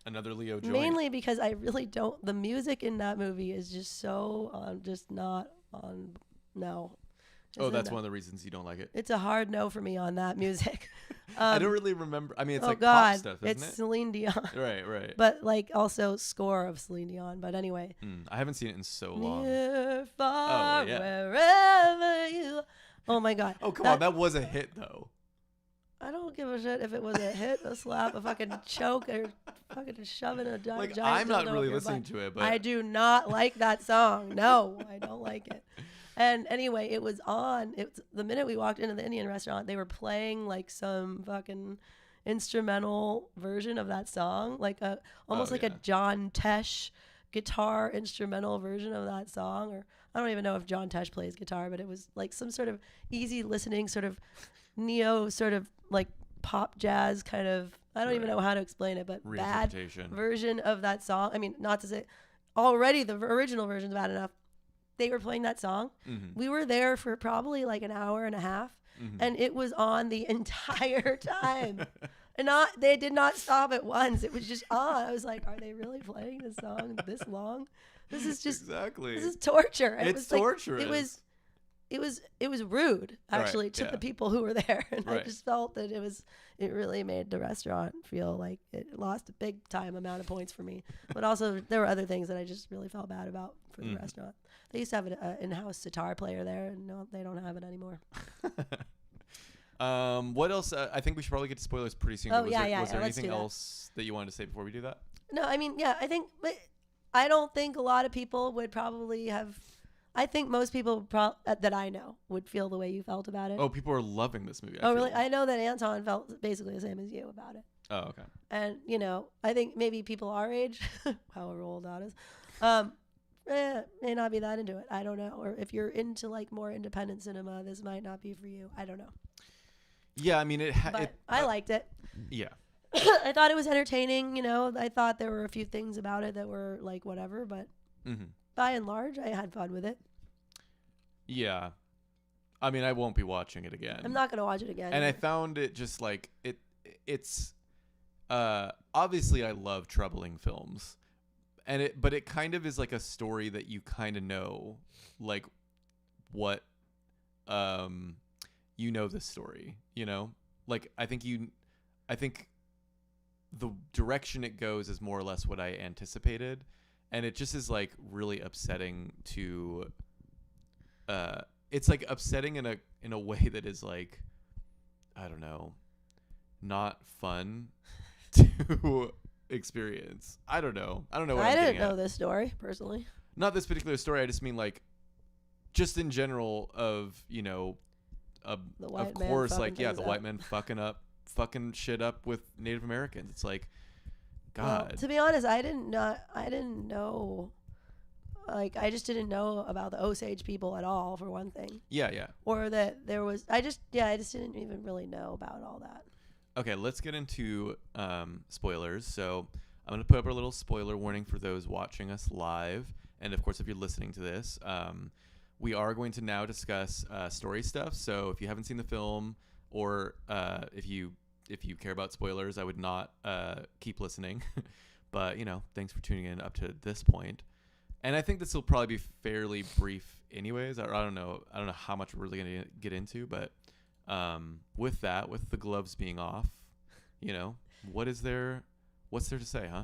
another Leo joint. Mainly because I really don't. The music in that movie is just so just not on. No. Oh, that's one of the reasons you don't like it. It's a hard no for me on that music. I don't really remember. I mean, it's like God, pop stuff, isn't it's it? Celine Dion. Right. But like also score of Celine Dion. But anyway. I haven't seen it in so long. Near, far, wherever you. Oh my God. Oh, come on. That was a hit, though. I don't give a shit if it was a hit, a slap, a fucking choke, or fucking shove in a giant. I'm not really listening to it, but I do not like that song. No, I don't like it. And anyway, it was on. It's the minute we walked into the Indian restaurant, they were playing like some fucking instrumental version of that song, like almost like a John Tesh guitar instrumental version of that song. Or I don't even know if John Tesh plays guitar, but it was like some sort of easy listening, sort of neo, sort of like pop jazz kind of. I don't even know how to explain it, but bad version of that song. I mean, not to say already the original version's bad enough. They were playing that song. We were there for probably like an hour and a half, and it was on the entire time. They did not stop at once. It was just on. I was like, are they really playing this song this long? This is just exactly. This is torture. And It's torturous. It was rude actually to the people who were there, and I just felt that it really made the restaurant feel like it lost a big time amount of points for me. But also there were other things that I just really felt bad about for the restaurant. They used to have an in-house sitar player there, and no, they don't have it anymore. What else? I think we should probably get to spoilers pretty soon. Oh, Was yeah. there Let's anything do that. else that you wanted to say before we do that? No, I mean, yeah, I don't think a lot of people would probably have. I think most people that I know would feel the way you felt about it. Oh, people are loving this movie. Oh, really? I know that Anton felt basically the same as you about it. Oh, okay. And, I think maybe people our age, however old that is, may not be that into it. I don't know. Or if you're into like more independent cinema, this might not be for you. I don't know. Yeah, I mean, I liked it. Yeah. I thought it was entertaining. I thought there were a few things about it that were like whatever, but by and large, I had fun with it. Yeah. I mean, I won't be watching it again. I'm not going to watch it again. And I found it just like it's obviously I love troubling films. But it kind of is like a story that you kind of know, like what this story, like I think the direction it goes is more or less what I anticipated, and it just is like really upsetting to it's like upsetting in a way that is like, I don't know, not fun to experience. I don't know what I I'm didn't getting know at. this story personally. Not this particular story. I just mean like just in general of of course, like, yeah, the white man fucking shit up with Native Americans. It's like, God. Well, to be honest, I didn't know. Like, I just didn't know about the Osage people at all, for one thing. Yeah. Or that there was. I just didn't even really know about all that. Okay, let's get into spoilers. So I'm going to put up a little spoiler warning for those watching us live. And, of course, if you're listening to this, we are going to now discuss story stuff. So if you haven't seen the film, or if you care about spoilers, I would not keep listening. But, thanks for tuning in up to this point. And I think this will probably be fairly brief anyways. I don't know how much we're really going to get into, but with the gloves being off, what's there to say, huh?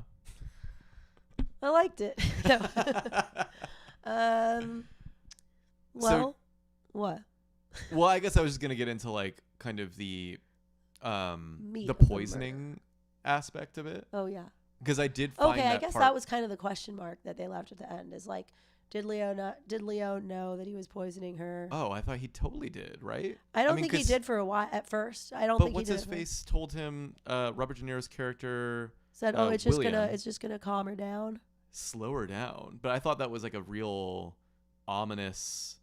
I liked it. Well, what? Well, I guess I was just going to get into like kind of the Meat the of the poisoning aspect of it. Oh, yeah. Because I did find I guess that was kind of the question mark that they left at the end, is like, did Leo know that he was poisoning her? Oh, I thought he totally did, right? I don't think he did for a while at first. I don't think he did. But what's his face told him, Robert De Niro's character said, it's just gonna calm her down. Slow her down. But I thought that was like a real ominous,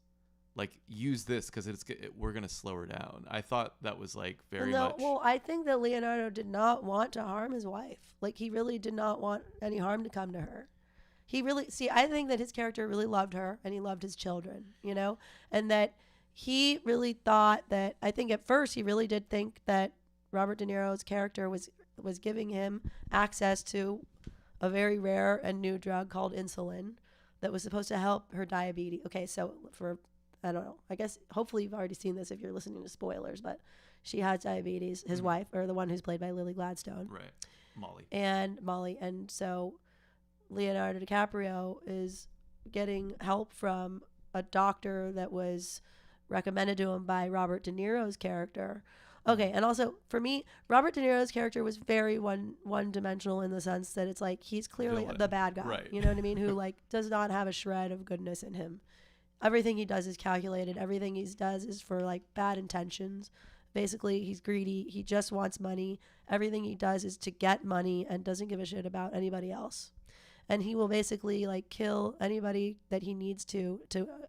like, use this because we're gonna slow her down. I thought that was like very much. Well, I think that Leonardo did not want to harm his wife. Like, he really did not want any harm to come to her. I think that his character really loved her, and he loved his children, and that he really thought that, I think at first he really did think that Robert De Niro's character was giving him access to a very rare and new drug called insulin that was supposed to help her diabetes. Okay, so I don't know, I guess hopefully you've already seen this if you're listening to spoilers, but she has diabetes, his wife, or the one who's played by Lily Gladstone. Right. Molly. And so Leonardo DiCaprio is getting help from a doctor that was recommended to him by Robert De Niro's character. Okay, and also for me, Robert De Niro's character was very one-dimensional in the sense that it's like he's clearly Villain. the bad guy. Right. You know what I mean? Who like does not have a shred of goodness in him. Everything he does is calculated. Everything he does is for like bad intentions. Basically, he's greedy. He just wants money. Everything he does is to get money and doesn't give a shit about anybody else. And he will basically like kill anybody that he needs to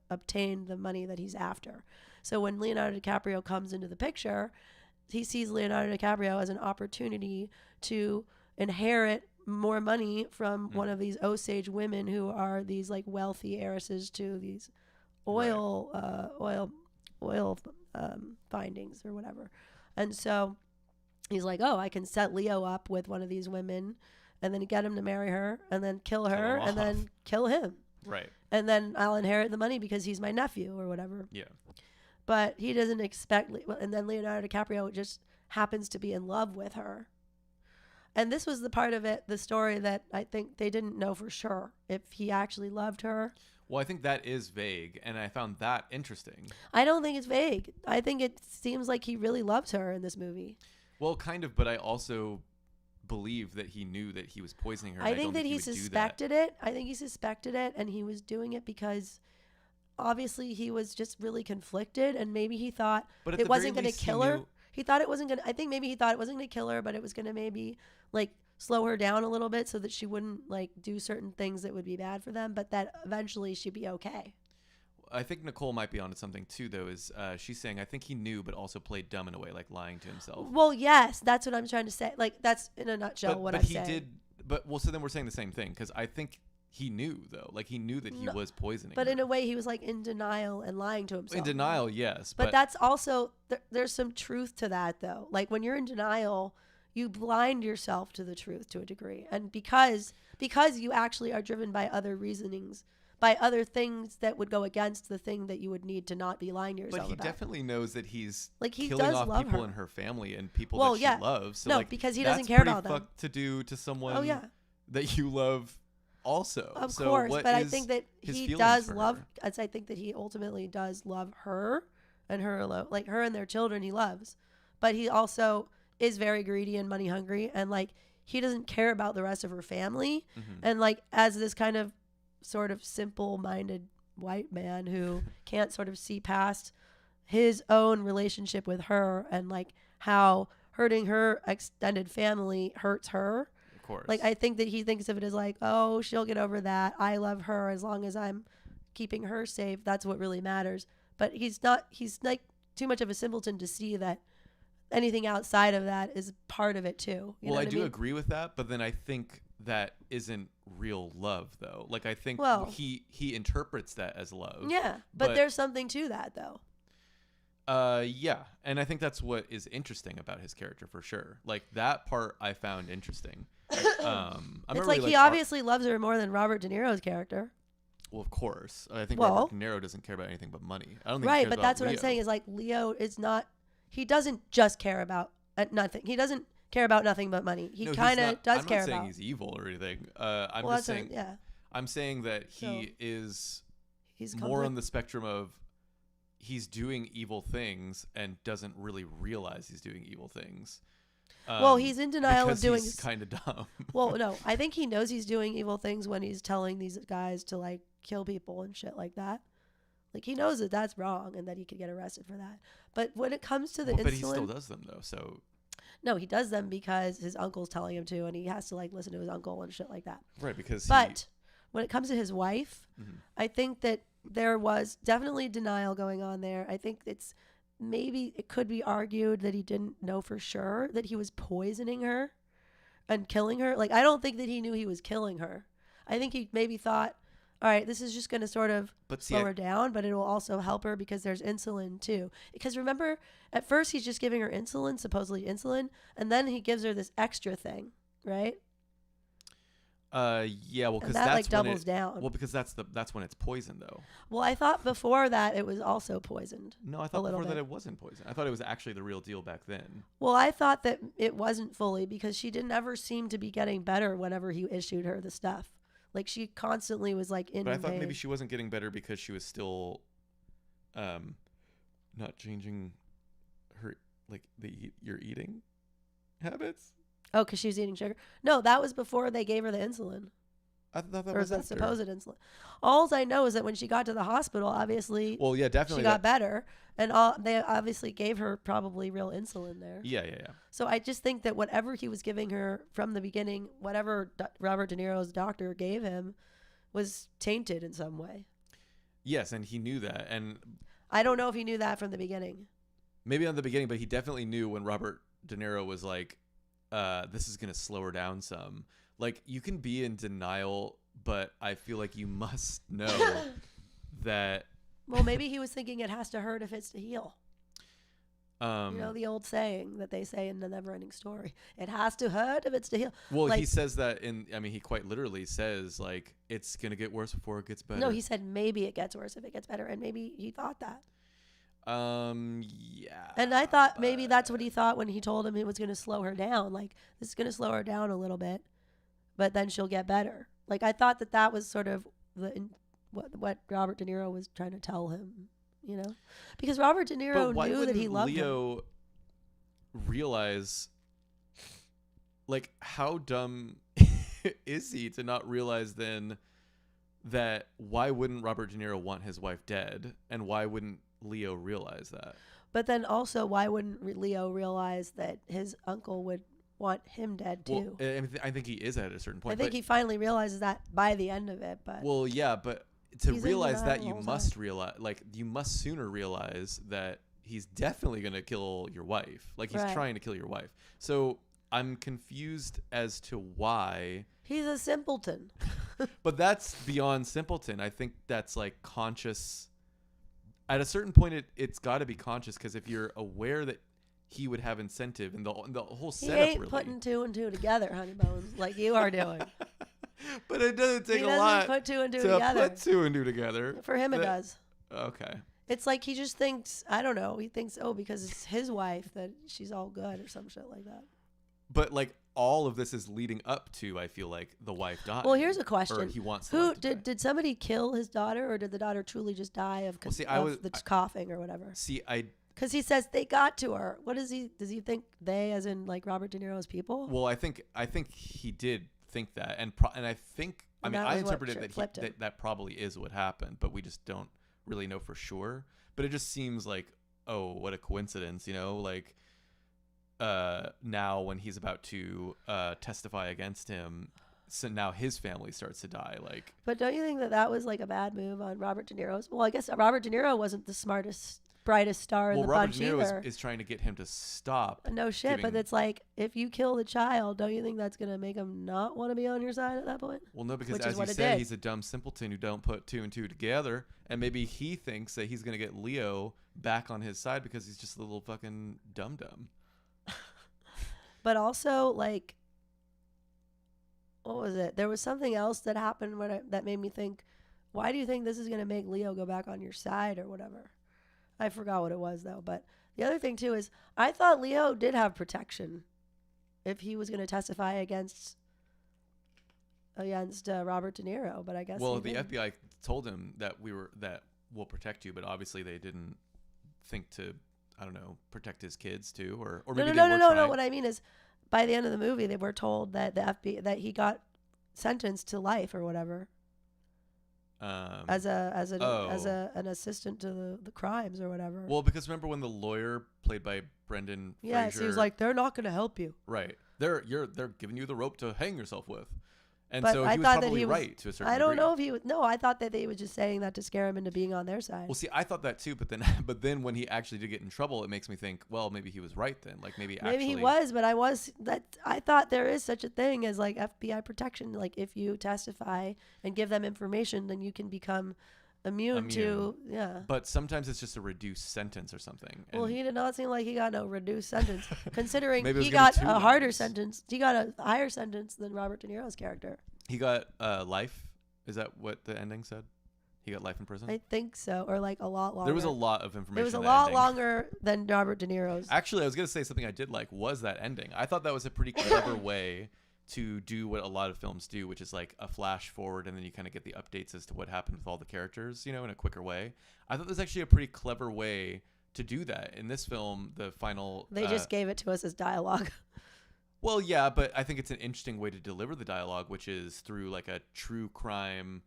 obtain the money that he's after. So when Leonardo DiCaprio comes into the picture, he sees Leonardo DiCaprio as an opportunity to inherit more money from one of these Osage women who are these like wealthy heiresses to these oil findings or whatever. And so he's like, oh, I can set Leo up with one of these women and then get him to marry her and then kill her and then kill him. Right. And then I'll inherit the money because he's my nephew or whatever. Yeah. But he doesn't expect, and then Leonardo DiCaprio just happens to be in love with her. And this was the part of it, the story that I think they didn't know for sure if he actually loved her. Well, I think that is vague, and I found that interesting. I don't think it's vague. I think it seems like he really loves her in this movie. Well, kind of, but I also believe that he knew that he was poisoning her. I think that he suspected it. I think he suspected it, and he was doing it because obviously he was just really conflicted, and maybe he thought it wasn't going to kill her. He thought it wasn't going to, I think maybe he thought it wasn't going to kill her, but it was going to maybe like slow her down a little bit so that she wouldn't like do certain things that would be bad for them, but that eventually she'd be okay. I think Nicole might be onto something too, though, is she's saying, I think he knew, but also played dumb in a way, like lying to himself. Well, yes, that's what I'm trying to say. Like, that's in a nutshell what I'm saying. But he did, so then we're saying the same thing, because I think he knew, though. Like, he knew that he was poisoning But her. in a way, he was, like, in denial and lying to himself. In denial, yes. But that's also, there's some truth to that, though. Like, when you're in denial, you blind yourself to the truth to a degree. And because you actually are driven by other reasonings, by other things that would go against the thing that you would need to not be lying to yourself about. But he definitely knows that he's like he killing does off love people her. in her family and people that she loves. So no, like, because he doesn't care about them. That's pretty fucked to do to someone Oh, yeah. that you love also. Of so course, what but I is think that his he feelings does for love, her? as I think that he ultimately does love her and her alone, like her and their children he loves. But he also is very greedy and money hungry, and like he doesn't care about the rest of her family. Mm-hmm. And like as this kind of sort of simple-minded white man who can't sort of see past his own relationship with her and like how hurting her extended family hurts her. Of course. Like I think that he thinks of it as like, oh, she'll get over that. I love her as long as I'm keeping her safe. That's what really matters. But he's like too much of a simpleton to see that anything outside of that is part of it too. You know I what do mean? agree with that, but then I think that isn't real love, though. Like I think he interprets that as love. Yeah, but there's something to that, though. Yeah, and I think that's what is interesting about his character for sure. Like that part I found interesting. It's like he obviously loves her more than Robert De Niro's character. Well, of course. I think Robert De Niro doesn't care about anything but money. I don't think he cares but about that's what Leo. I'm saying is like Leo is not. He doesn't just care about nothing. He doesn't care about nothing but money. He kind of does care about. I'm not saying he's evil or anything. I'm just saying. I'm saying that he's more on the spectrum of he's doing evil things and doesn't really realize he's doing evil things. He's in denial of doing. He's kind of dumb. Well, no, I think he knows he's doing evil things when he's telling these guys to like kill people and shit like that. Like he knows that that's wrong and that he could get arrested for that. But when it comes to the insulin, but he still does them though. So no, he does them because his uncle's telling him to, and he has to like listen to his uncle and shit like that. Right, because. But when it comes to his wife, mm-hmm. I think that there was definitely denial going on there. I think maybe it could be argued that he didn't know for sure that he was poisoning her and killing her. Like I don't think that he knew he was killing her. I think he maybe thought, all right, this is just going to sort of slow her down, but it will also help her because there's insulin too. Because remember, at first he's just giving her insulin, supposedly insulin, and then he gives her this extra thing, right? Yeah, well, because that that's like doubles down. Well, because that's when it's poisoned, though. Well, I thought before that it was also poisoned. No, I thought before that it wasn't poisoned. I thought it was actually the real deal back then. Well, I thought that it wasn't fully because she didn't ever seem to be getting better whenever he issued her the stuff. Like she constantly was like in. But I thought maybe she wasn't getting better because she was still, not changing her your eating habits. Oh, because she was eating sugar. No, that was before they gave her the insulin. I thought that or was that after. Supposed insulin. All I know is that when she got to the hospital, obviously. Well, yeah, definitely. She got better, and they obviously gave her probably real insulin there. Yeah. So I just think that whatever he was giving her from the beginning, whatever Robert De Niro's doctor gave him, was tainted in some way. Yes, and he knew that, and I don't know if he knew that from the beginning. Maybe on the beginning, but he definitely knew when Robert De Niro was like, this is going to slow her down some. Like, you can be in denial, but I feel like you must know that. Well, maybe he was thinking it has to hurt if it's to heal. You know, the old saying that they say in the Never-Ending Story: "It has to hurt if it's to heal." Well, like, he says that he quite literally says like it's gonna get worse before it gets better. No, he said maybe it gets worse if it gets better, and maybe he thought that. Yeah. And I thought maybe that's what he thought when he told him it was gonna slow her down. Like, this is gonna slow her down a little bit, but then she'll get better. Like, I thought that was sort of what Robert De Niro was trying to tell him. You know, because Robert De Niro knew that he loved Leo realize, like, how dumb is he to not realize then that why wouldn't Robert De Niro want his wife dead, and why wouldn't Leo realize that? But then also, why wouldn't Leo realize that his uncle would want him dead too? Well, I think he is at a certain point. I think he finally realizes that by the end of it. But well, yeah, but to realize that, you must sooner realize that he's definitely going to kill your wife. Like, he's trying to kill your wife. So I'm confused as to why. He's a simpleton. But that's beyond simpleton. I think that's like conscious. At a certain point, it's got to be conscious, because if you're aware that he would have incentive and the whole setup, he ain't really putting 2 and 2 together, honey bones, like you are doing. But it doesn't take he a lot put 2 and 2 to together. put 2 and 2 together. For him, it does. Okay. It's like he just thinks, I don't know, he thinks, because it's his wife that she's all good or some shit like that. But like all of this is leading up to, I feel like, the wife dying. Well, here's a question: or he wants did somebody kill his daughter, or did the daughter truly just die of the coughing or whatever? Because he says they got to her. What is he? Does he think they, as in like Robert De Niro's people? Well, I think he did think that, and I think I interpreted that probably is what happened, but we just don't really know for sure. But it just seems like, oh, what a coincidence, you know, like. Now when he's about to testify against him, so now his family starts to die. Like, but don't you think that was like a bad move on Robert De Niro's? Well, I guess Robert De Niro wasn't the smartest, brightest star in the bunch either. Well, Robert De Niro is trying to get him to stop. No shit, but it's like, if you kill the child, don't you think that's gonna make him not want to be on your side at that point? Well, no, because as you said, he's a dumb simpleton who don't put 2 and 2 together, and maybe he thinks that he's gonna get Leo back on his side because he's just a little fucking dum. But also, like, what was it? There was something else that happened that made me think, why do you think this is going to make Leo go back on your side or whatever? I forgot what it was, though. But the other thing, too, is I thought Leo did have protection if he was going to testify against Robert De Niro. But I guess the FBI told him that we'll protect you, but obviously they didn't think to, I don't know, protect his kids too, or maybe no. What I mean is, by the end of the movie, they were told that the FBI that he got sentenced to life or whatever, as an assistant to the crimes or whatever. Well, because remember when the lawyer played by Brendan Yes, Fraser, he was like, they're not going to help you. Right. They're giving you the rope to hang yourself with. And but so I he was thought probably that he was, right to a certain I don't degree. know if he was. No, I thought that they were just saying that to scare him into being on their side. Well, see, I thought that too, but then when he actually did get in trouble, it makes me think, well, maybe he was right then. Like maybe he was, but I thought there is such a thing as like FBI protection. Like if you testify and give them information, then you can become immune to, yeah. But sometimes it's just a reduced sentence or something. Well, he did not seem like he got no reduced sentence, considering he got a harder sentence. He got a higher sentence than Robert De Niro's character. He got life. Is that what the ending said? He got life in prison? I think so, or like a lot longer. There was a lot of information. It was a lot longer than Robert De Niro's. Actually, I was going to say something I did like was that ending. I thought that was a pretty clever way to do what a lot of films do, which is like a flash forward and then you kind of get the updates as to what happened with all the characters, you know, in a quicker way. I thought this was actually a pretty clever way to do that. In this film, the final... They just gave it to us as dialogue. Well, yeah, but I think it's an interesting way to deliver the dialogue, which is through like a true crime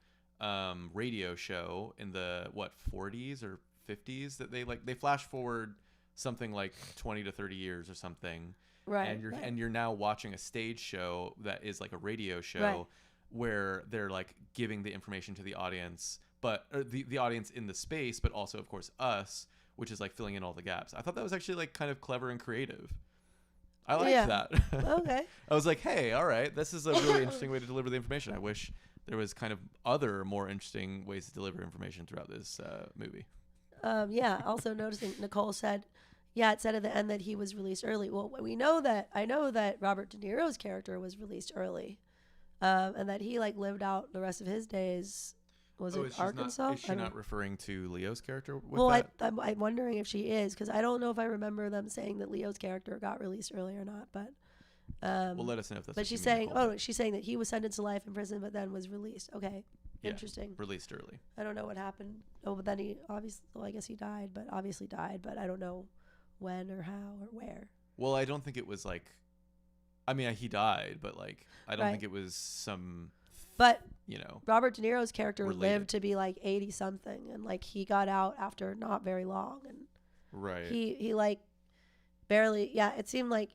radio show in the, 40s or 50s that they flash forward something like 20 to 30 years or something. Right. And you're now watching a stage show that is like a radio show where they're like giving the information to the audience, but the audience in the space, but also of course us, which is like filling in all the gaps. I thought that was actually like kind of clever and creative. I liked that. Okay. I was like, hey, all right, this is a really interesting way to deliver the information. I wish there was kind of other more interesting ways to deliver information throughout this movie. Yeah. Also noticing Nicole said, Yeah, it said at the end that he was released early. Well, I know that Robert De Niro's character was released early, and that he like lived out the rest of his days. Was it Arkansas? Is she not referring to Leo's character with well, that? I'm wondering if she is, because I don't know if I remember them saying that Leo's character got released early or not. But well, let us know if that's. But she's saying, she's saying that he was sentenced to life in prison, but then was released. Okay, yeah, interesting. Released early. I don't know what happened. Oh, but then he obviously, well, I guess he died, but obviously died, but I don't know when or how or where. Well, I don't think it was like, I mean, he died, but like, I don't Right. think it was some. But you know, Robert De Niro's character related. lived to be like 80 something, and like he got out after not very long, and right. he like barely. Yeah, it seemed like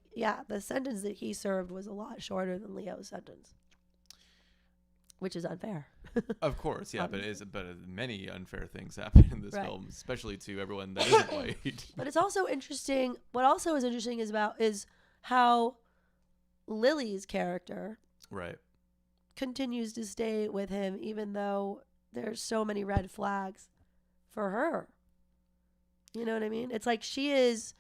the sentence that he served was a lot shorter than Leo's sentence, which is unfair. Of course, yeah, Obviously. but many unfair things happen in this Right. film, especially to everyone that isn't white. But it's also interesting. What also is interesting is how Lily's character Right. continues to stay with him, even though there's so many red flags for her. You know what I mean? It's like she is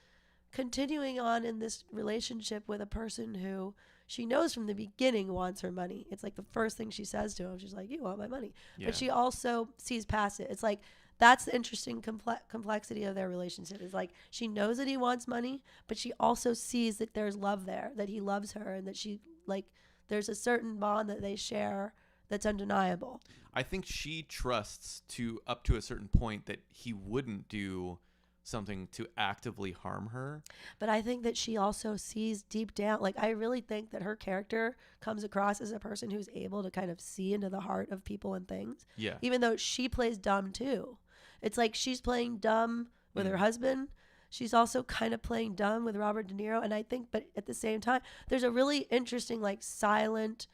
continuing on in this relationship with a person who she knows from the beginning wants her money. It's like the first thing she says to him. She's like, "You want my money." Yeah. But she also sees past it. It's like that's the interesting complexity of their relationship. Is like she knows that he wants money, but she also sees that there's love there, that he loves her, and that she like there's a certain bond that they share that's undeniable. I think she trusts up to a certain point that he wouldn't do something to actively harm her. But I think that she also sees deep down, like I really think that her character comes across as a person who's able to kind of see into the heart of people and things. Yeah. Even though she plays dumb too. It's like she's playing dumb with her husband. She's also kind of playing dumb with Robert De Niro. And I think, but at the same time, there's a really interesting, like silent,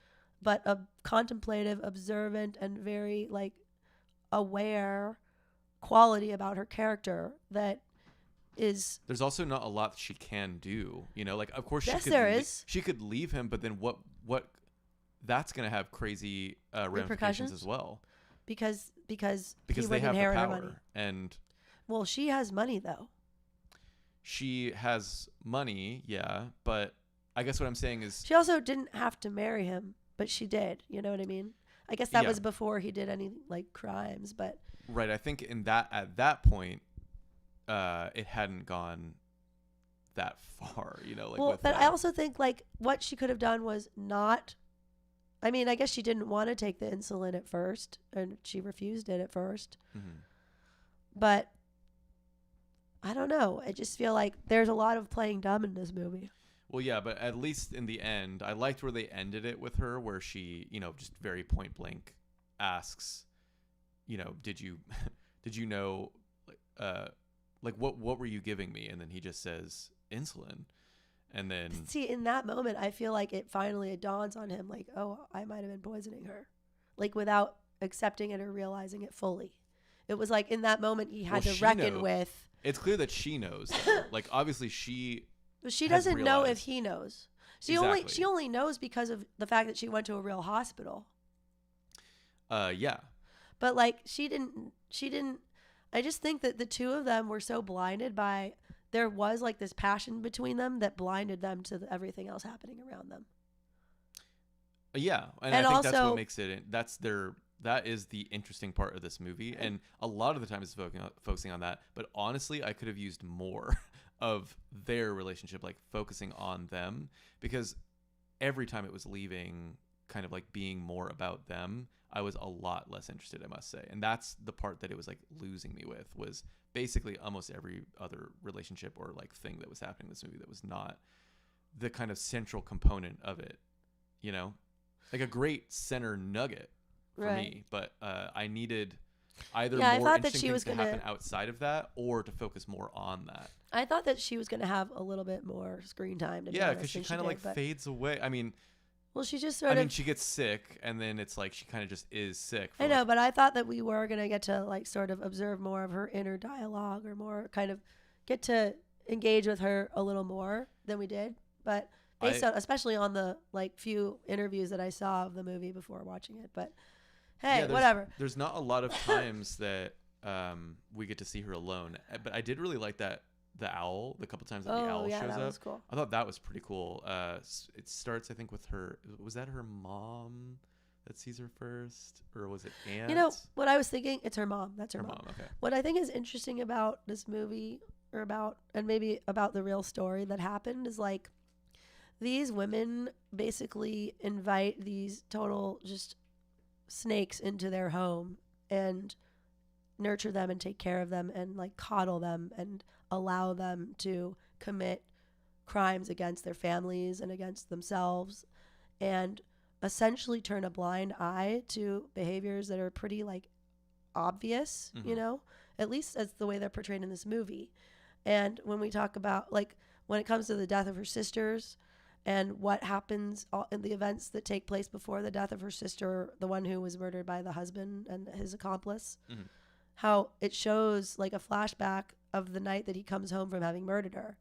but a contemplative, observant, and very like aware quality about her character that is. There's also not a lot she can do, you know, like of course Yes, she could there is. she could leave him, but then what that's going to have crazy ramifications as well. Because he They would have the inherit her power, money. and Well, she has money though. she has money, yeah, but I guess what I'm saying is She also didn't have to marry him, but she did. You know what I mean? I guess that Yeah. was before he did any like crimes, but right. I think at that point, it hadn't gone that far, you know. Like, well, with but that. I also think like what she could have done was not. I mean, I guess she didn't want to take the insulin at first, and she refused it at first. Mhm. But I don't know. I just feel like there's a lot of playing dumb in this movie. Well, yeah, but at least in the end, I liked where they ended it with her, where she, you know, just very point blank asks, you know, did you know, like what were you giving me? And then he just says insulin, and then See, in that moment, I feel like it finally dawns on him, like, oh, I might have been poisoning her, like without accepting it or realizing it fully. It was like in that moment he had Well, to she reckon knows. with. It's clear that she knows, though. Like, obviously she But she has doesn't know if realized. he knows. Exactly. She only knows because of the fact that she went to a real hospital. Yeah. But like she didn't I just think that the two of them were so blinded by there was like this passion between them that blinded them to everything else happening around them. Yeah, and And I think that's also- what makes it. That is the interesting part of this movie, and a lot of the time it's focusing on that. But honestly, I could have used more of their relationship, like focusing on them, because every time it was leaving, kind of like being more about them, I was a lot less interested, I must say. And that's the part that it was like losing me with, was basically almost every other relationship or like thing that was happening in this movie that was not the kind of central component of it, you know, like a great center nugget for Right. me. But I needed either Yeah, I more thought that interesting she things was to gonna- happen outside of that, or to focus more on that. I thought that she was going to have a little bit more screen time. To be Yeah, honest, because she than kind of did, like but- fades away. I mean, Well, she just sort of. she gets sick, and then it's like she kind of just is sick. I know, but I thought that we were going to get to like sort of observe more of her inner dialogue, or more kind of get to engage with her a little more than we did. But based on, especially on the like few interviews that I saw of the movie before watching it. But hey, whatever. There's not a lot of times that we get to see her alone, but I did really like that the owl, the couple times that the owl shows that up. was cool. I thought that was pretty cool. It starts, I think, with her. Was that her mom that sees her first, or was it Aunt? You know what I was thinking? It's her mom. That's her mom. Okay. What I think is interesting about this movie, and maybe about the real story that happened, is like these women basically invite these total just snakes into their home and nurture them and take care of them and like coddle them and allow them to commit crimes against their families and against themselves, and essentially turn a blind eye to behaviors that are pretty like obvious, you know, at least as the way they're portrayed in this movie. And when we talk about like when it comes to the death of her sisters and what happens in the events that take place before the death of her sister, the one who was murdered by the husband and his accomplice, how it shows like a flashback of the night that he comes home from having murdered her.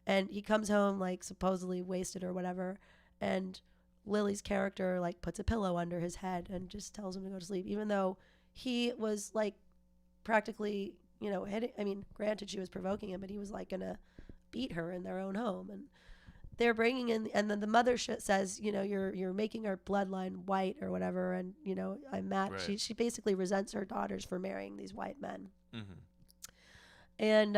And he comes home like supposedly wasted or whatever, and Lily's character like puts a pillow under his head and just tells him to go to sleep, even though he was like practically, you know, granted she was provoking him, but he was like gonna beat her in their own home. And they're bringing in, and then the mother says, you know, you're making our bloodline white or whatever, and you know, I'm mad. Right. She basically resents her daughters for marrying these white men, and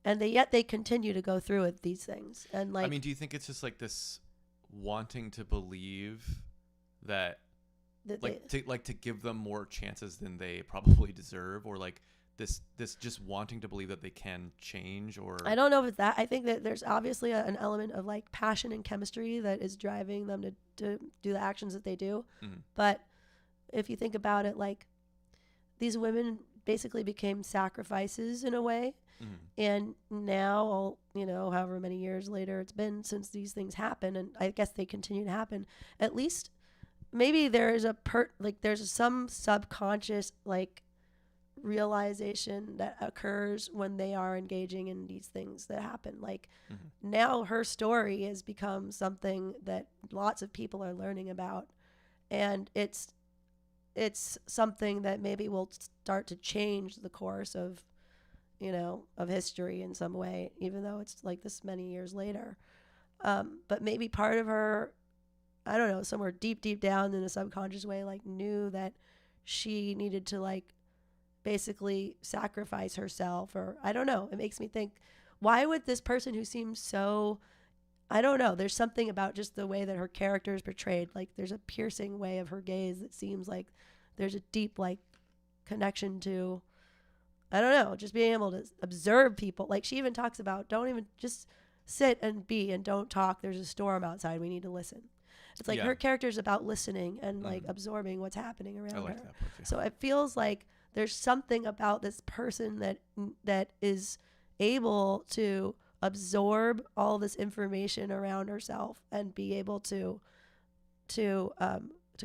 yet they continue to go through with these things. And like, I mean, do you think it's just like this wanting to believe that to give them more chances than they probably deserve, or like this just wanting to believe that they can change? Or I don't know if it's that. I think that there's obviously an element of like passion and chemistry that is driving them to do the actions that they do. But if you think about it, like these women basically became sacrifices in a way. And now, you know, however many years later it's been since these things happen, and I guess they continue to happen, at least maybe there is there's some subconscious like realization that occurs when they are engaging in these things that happen. Like now her story has become something that lots of people are learning about, and it's something that maybe will start to change the course of, you know, of history in some way, even though it's like this many years later. But maybe part of her, I don't know, somewhere deep down in a subconscious way, like knew that she needed to like basically sacrifice herself, or I don't know. It makes me think, why would this person who seems so, I don't know, there's something about just the way that her character is portrayed. Like there's a piercing way of her gaze that seems like there's a deep like connection to, I don't know, just being able to observe people. Like she even talks about, don't even just sit and be and don't talk. There's a storm outside. We need to listen. It's like her character is about listening and like absorbing what's happening around her. That part, yeah. So it feels like there's something about this person that is able to absorb all this information around herself and be able to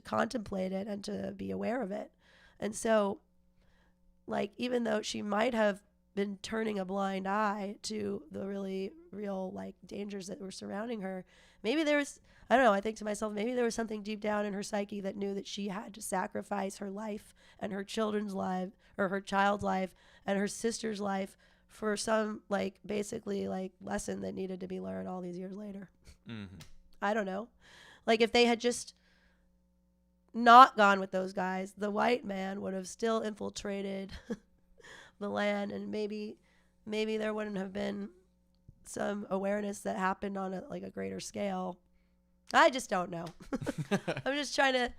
contemplate it and to be aware of it. And so, like, even though she might have been turning a blind eye to the really real like dangers that were surrounding her, maybe there was, I don't know, I think to myself, maybe there was something deep down in her psyche that knew that she had to sacrifice her life and her children's life, or her child's life and her sister's life, for some like basically like lesson that needed to be learned all these years later. I don't know. Like if they had just not gone with those guys, the white man would have still infiltrated the land, and maybe there wouldn't have been some awareness that happened on a greater scale. I just don't know. I'm just trying to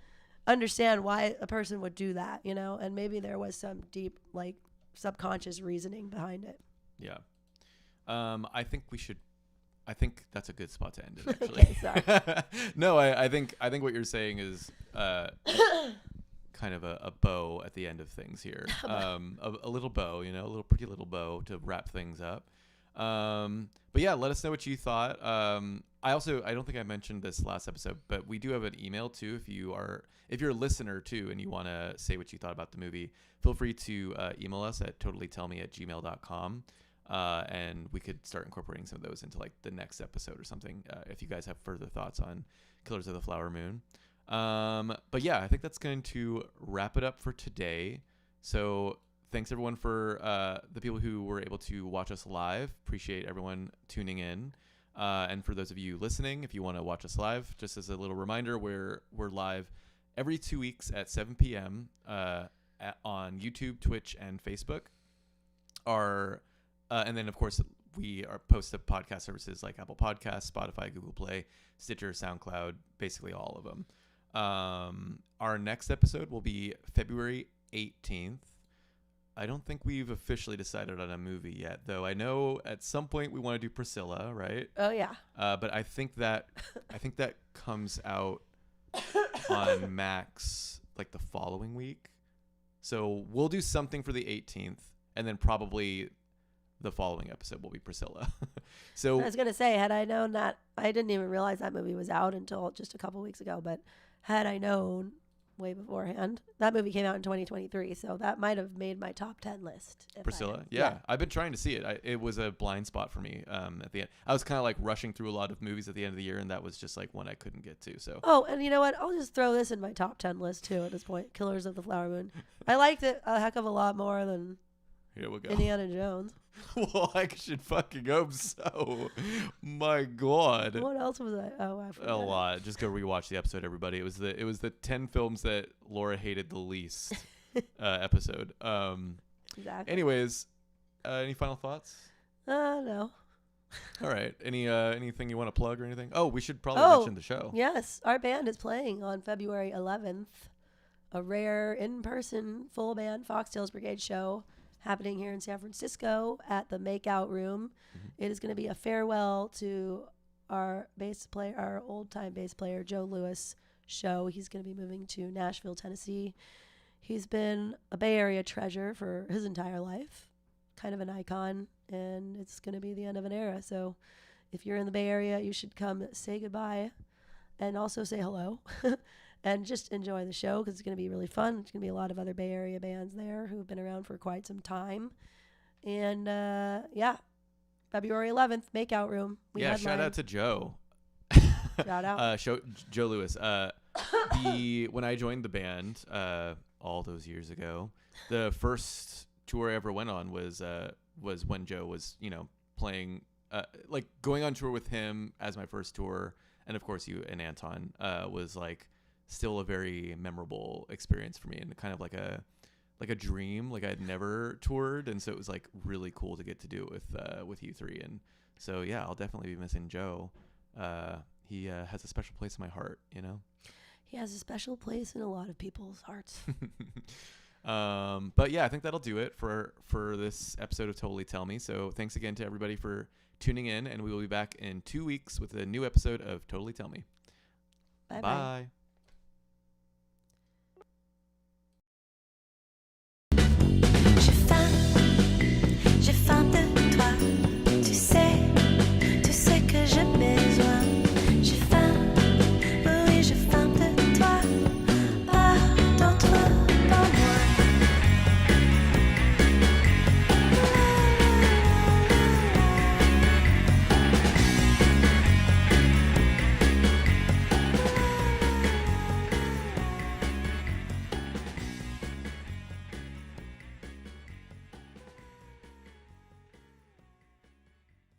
understand why a person would do that, you know, and maybe there was some deep like subconscious reasoning behind it. Yeah. I think that's a good spot to end it, actually. Okay, sorry. No, I think what you're saying is kind of a bow at the end of things here. A little bow, you know, a little pretty little bow to wrap things up. But yeah, let us know what you thought. I don't think I mentioned this last episode, but we do have an email too. If you're a listener too and you want to say what you thought about the movie, feel free to email us at totallytellme@gmail.com. And we could start incorporating some of those into like the next episode or something, if you guys have further thoughts on Killers of the Flower Moon. But yeah, I think that's going to wrap it up for today. So thanks everyone for the people who were able to watch us live. Appreciate everyone tuning in. And for those of you listening, if you want to watch us live, just as a little reminder, we're live every 2 weeks at 7 p.m. On YouTube, Twitch, and Facebook. And then, of course, we are post to podcast services like Apple Podcasts, Spotify, Google Play, Stitcher, SoundCloud, basically all of them. Our next episode will be February 18th. I don't think we've officially decided on a movie yet, though. I know at some point we want to do Priscilla, right? Oh yeah. But I think that comes out on Max like the following week. So we'll do something for the 18th, and then probably the following episode will be Priscilla. So I was gonna say, had I known that, I didn't even realize that movie was out until just a couple weeks ago. But had I known way beforehand, that movie came out in 2023, so that might have made my top 10 list. Priscilla, yeah, I've been trying to see it. It was a blind spot for me at the end. I was kind of like rushing through a lot of movies at the end of the year, and that was just like one I couldn't get to. So and you know what? I'll just throw this in my top 10 list too at this point. Killers of the Flower Moon. I liked it a heck of a lot more than here we go. Indiana Jones. Well, I should fucking hope so. My God. What else was I? Oh, I forgot. A lot. Just go rewatch the episode, everybody. It was the 10 films that Laura hated the least episode. Exactly. Anyways, any final thoughts? No. All right. Anything you want to plug or anything? Oh, we should probably mention the show. Yes, our band is playing on February 11th. A rare in-person full band Foxtails Brigade show happening here in San Francisco at the Makeout Room. Mm-hmm. It is going to be a farewell to our old-time bass player, Joe Lewis show. He's going to be moving to Nashville, Tennessee. He's been a Bay Area treasure for his entire life, kind of an icon, and it's going to be the end of an era. So if you're in the Bay Area, you should come say goodbye and also say hello. And just enjoy the show because it's going to be really fun. There's going to be a lot of other Bay Area bands there who have been around for quite some time. And, February 11th, Makeout Room. Shout out to Joe. Shout out. Joe Lewis. When I joined the band all those years ago, the first tour I ever went on was when Joe was, playing, going on tour with him as my first tour. And, of course, you and Anton was, still a very memorable experience for me and kind of like a dream. Like I'd never toured, and so it was like really cool to get to do it with you three. And so yeah, I'll definitely be missing Joe. He has a special place in my heart, He has a special place in a lot of people's hearts. But yeah, I think that'll do it for this episode of Totally Tell Me. So thanks again to everybody for tuning in, and we will be back in 2 weeks with a new episode of Totally Tell Me. Bye. Bye.